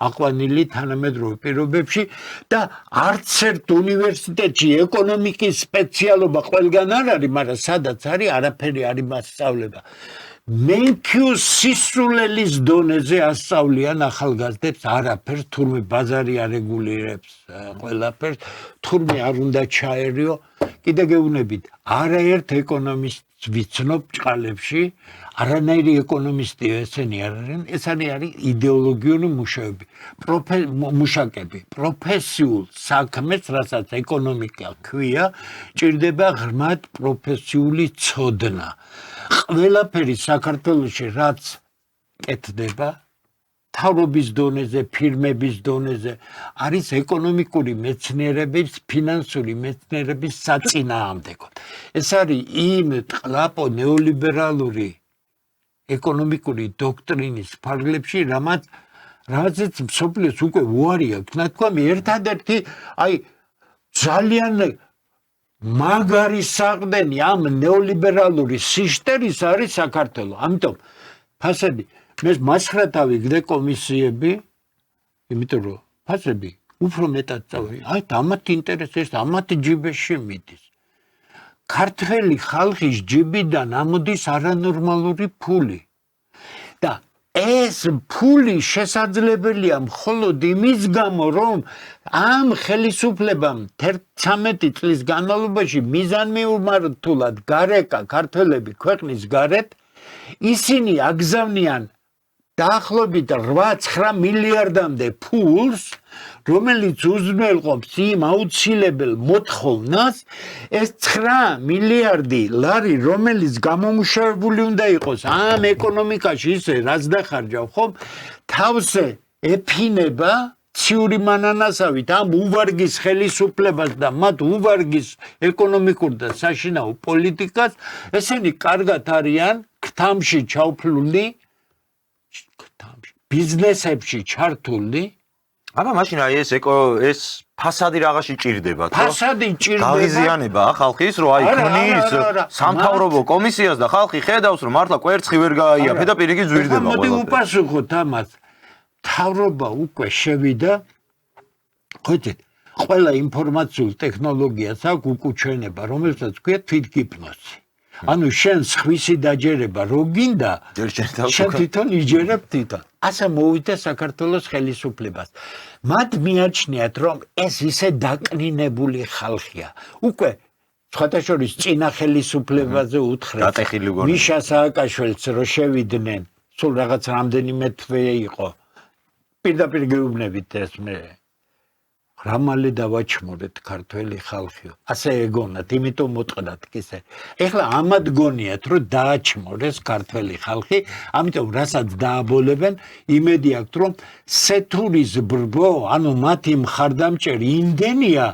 აყვანილი თანამედროვე პირობებში და არც ერთ უნივერსიტეტში ეკონომიკის სპეციალობა ყველგან არ არის, მაგრამ სადაც არის, არაფერი არ იმასწავლება. მენქიუ სისულელის დონეზე ასწავლიან ახალგაზრდებს არაფერს, თურმე ბაზარი არეგულირებს ყველაფერს, თურმე არ უნდა ჩაერიო. კიდე გეუბნებით, არაერთ ეკონომისტს ვიცნობ ბჭყალებში, არანაირი ეკონომისტი ესენი არ არიან, ეს არის იდეოლოგიური მუშაკები. პროფესიულ საქმეს, რასაც ეკონომიკა ქვია, ჭირდება ღრმად პროფესიული ცოდნა. ყველაფერი საქართველოში რაც კეთდება, თავრობის დონეზე, ფირმების დონეზე, არის ეკონომიკური მეცნიერების, ფინანსური მეცნიერების საწინააღმდეგო. ეს არის იმ ტყლაპო ნეოლიბერალური ეკონომიკური დოქტრინის ფარგლებში, რამაც მსოფლიოს უკვე უარი აქვს. ნათქვამი ერთადერთი, აი ძალიან მაგარი საყრდენი ამ ნეოლიბერალური სიშტერის არის საქართველო. ამიტომ ფასები მე მასხრათავი გდე კომისიები, იმიტომ რომ ფასები უფრო მეტად წავი. აი ამათ ინტერესებს, ამათ ჯიბეში მიდის. ქართველი ხალხის ჯიბიდან ამოდის არანორმალური ფული. და ეს ფული შესაძლებელია მხოლოდ იმის გამო, რომ ამ ხელისუფლებამ 13 წლის განმავლობაში მიზანმიმართულად გარეკა ქართველები ქვეყნის გარეთ, ისინი აგზავნიან დაახლოებით 8-9 მილიარდამდე ფულს, რომელიც უზრუნველყოფს იმ აუცილებელ მოთხოვნას, ეს 9 მილიარდი ლარი, რომელიც გამომუშავებული უნდა იყოს ამ ეკონომიკაში ისე, რაც დახარჯავ, ხომ, თავზე ეფინება ციური მანანასავით ამ უვარგის ხელისუფლებას და მათ უვარგის ეკონომიკურ და საშინაო პოლიტიკას, ესენი კარგად არიან ქთამში ჩაუფლული, ბიზნესებში ჩართული. აბა მაშინ აი ეს ფასადი რაღაცი ჭირდება, თქო? ფასადი ჭირდება. გაღიზიანება ხალხის, რომ აი ქმნის სამთავრობო კომისიას და ხალხი ხედავს, რომ მართლა კვერცხი ვერ გააიაფე და პირიქით ზვირდება ყველა. მოდი უპასუხოთ ამას. მთავრობა უკვე შევიდა, ხოთით, ყველა ინფორმაციულ ტექნოლოგიას აქვს უკუჩვენება, რომელსაც ქვია თვითგიპნოზი. ანუ შენ სხვისი დაჯერება რო გინდა, შენ თვითონ იჯერებ თვითონ. ასე მოვიდა საქართველოს ხელისუფლებას. მათ მიაჩნიათ, რომ ეს ისე დაკნინებული ხალხია. უკვე სხვათა შორის წინა ხელისუფლებაზე უთხრეს. მიშა სააკაშვილს რო შევიდნენ, სულ რაღაც რამდენიმე თვე იყო. პირდაპირ გეუბნებით ეს მე რამალე დავაჩმორეთ ქართველი ხალხიო. ასე ეგონათ, იმიტომ მოტყდათ კისე. ეხლა ამად გონიათ, რომ დააჩმორეს ქართველი ხალხი, ამიტომ რასაც დააბოლებენ, იმედი აქვთ, რომ სეთურის ბრბო, ანუ მათი მხარდამჭერი იმდენია,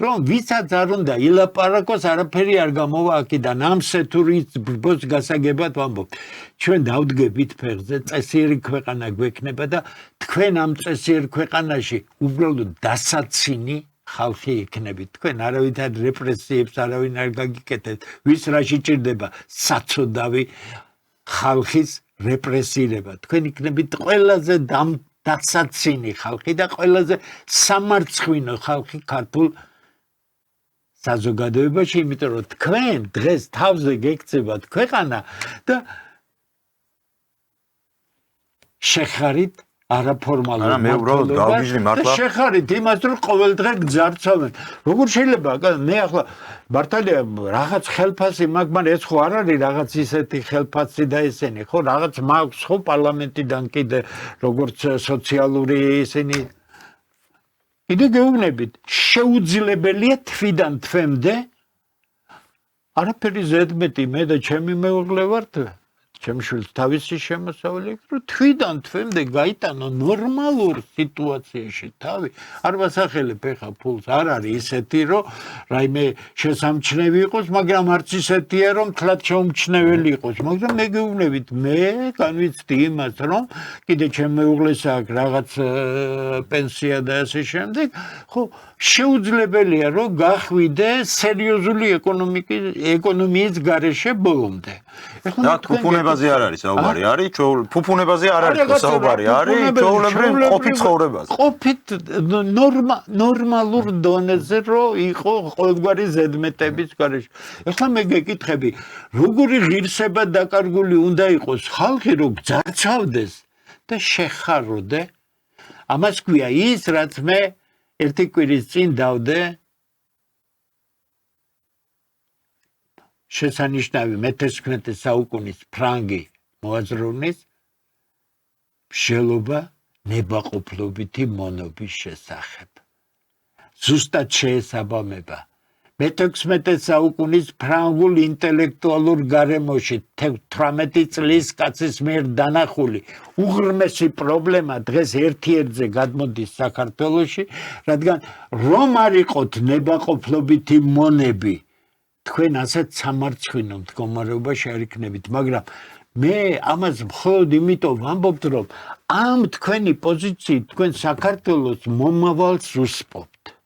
რომ ვისაც არ უნდა ილაპარაკოს, არაფერი არ გამოვა აქედან. ამ სეთურის ბრბოს გასაგებად ვამბობ. ჩვენ დავდგებით ფეხზე, წესიერი ქვეყანა გვექნება და თქვენ ამ წესიერ ქვეყანაში უბრალოდ დასაცინი ხალხი იქნებით. თქვენ არავითარ რეპრესიებს არავინ არ გაგიკეთეთ. ვის რაში ჭირდება საცოდავი ხალხის რეპრესირება. თქვენ იქნებით ყველაზე დასაცინი ხალხი და ყველაზე სამარცხვინო ხალხი ქართულ საზოგადოებაში, იმიტომ რომ თქვენ დღეს თავზე გექცევათ ქვეყანა და შეხარით არაფორმალურ მართლობებს შეხარით იმას, რომ ყოველ დღე გძარცვავენ. როგორ შეიძლება მე ახლა მართალია რაღაც ხელფასი მაქვს, მაგრამ ეს ხო არ არის რაღაც ისეთი ხელფასი და ესენი, ხო რაღაც მაქვს ხო პარლამენტიდან კიდე როგორც სოციალური ისინი. კიდე გეუბნებით, შეუძლებელია თვიდან თვემდე არაფერი ზედმეტი მე და ჩემი მეუღლე ვართ. ჩემს შვილს თავისი შემოსავალი აქვს, რომ თვიდან თვემდე გაიტანო ნორმალურ სიტუაციაში თავი. არ ვასახელებ ეხა ფულს, არ არის ისეთი, რომ რაიმე შესამჩნევი იყოს, მაგრამ არც ისეთია, რომ თლად შეუმჩნეველი იყოს. მაგრამ მე გეუბნებით, მე განვიცდი იმას, რომ კიდე ჩემ მეუღლეს აქვს რაღაც პენსია და ასე შემდეგ, ხო, შეუძლებელია, რომ გახვიდე სერიოზული ეკონომიის გარეშე ბოლომდე. და ფუფუნებაზე არ არის საუბარი, არის ფუფუნებაზე არ არის საუბარი, არის ჩვეულებრივ ყოფით ცხოვრებაზე. ყოფით ნორმალურ დონეზე რომ იყო ყოველგვარი ზედმეტების გარეშე. ეხლა მე გეკითხები, როგორი ღირსება დაკარგული უნდა იყოს ხალხი, რომ გძარცვავდეს და შეხაროდე? ამას ქვია ის, რაც მე ერთი კვირის წინ დავდე შესანიშნავი მე-16 საუკუნის ფრანგი მოაზროვნის მსჯელობა ნებაყოფლობითი მონობის შესახებ. ზუსტად შეესაბამება მე-16 საუკუნის ფრანგულ ინტელექტუალურ გარემოში 18 წლის კაცის მიერ დანახული უღრმესი პრობლემა დღეს ერთ-ერთზე გადმოდის საქართველოში, რადგან რომ არ იყოთ ნებაყოფლობითი მონები, თქვენ ასეთ სამარცხვინო მდგომარეობაში არ იქნებით, მაგრამ მე ამას მხოლოდ იმიტომ ვამბობთ, რომ ამ თქვენი პოზიციით თქვენ საქართველოს მომავალს უსპობთ.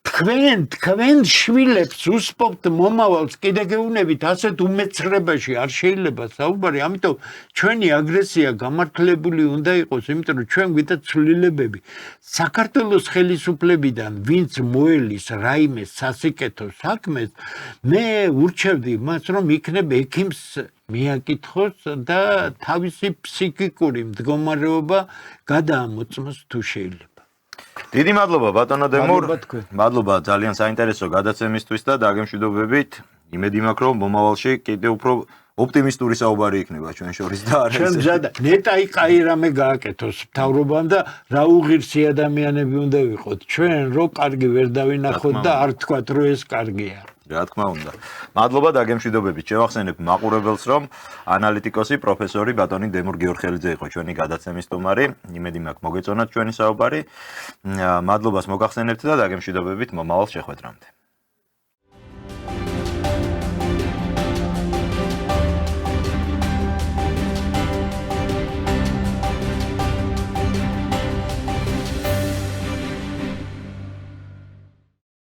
თქვენ შვილებს უსპობთ მომავალს, კიდე გეუბნებით, ასეთ უმეცხრებაში არ შეიძლება საუბარი, ამიტომ ჩვენი აგრესია გამართლებული უნდა იყოს, იმიტომ რომ ჩვენ გვიდა ცვლილებები. საქართველოს ხელისუფლებიდან ვინც მოელის რაიმე სასიკეთო საქმეს, მე ურჩევდი მას, რომ იქნებ ექიმს მიაკითხოს და თავისი ფსიქიკური მდგომარეობა გადაამოწმოს თუ შეიძლება. დიდი მადლობა ბატონო დემურ. მადლობა ძალიან საინტერესო გადაცემისთვის და დაგემშვიდობებით. იმედი მაქვს, რომ მომავალში კიდე უფრო ოპტიმისტური საუბარი იქნება ჩვენ შორის და არ ჩვენ მზად ნეტაი კაი რამე გააკეთოს მთავრობამ და რა უღირსი ადამიანები უნდა ვიყოთ. ჩვენ რო კარგი ვერ დავინახოთ და არ თქვათ რომ ეს კარგია. რა თქმა უნდა. მადლობა დაგემშვიდობებით. შევახსენებ მაყურებელს, რომ ანალიტიკოსი პროფესორი ბატონი დემურ გიორხელიძე იყო ჩვენი გადაცემის სტუმარი. იმედი მაქვს მოგეწონათ ჩვენი საუბარი. მადლობას მოგახსენებთ და დაგემშვიდობებით მომავალ შეხვედრამდე.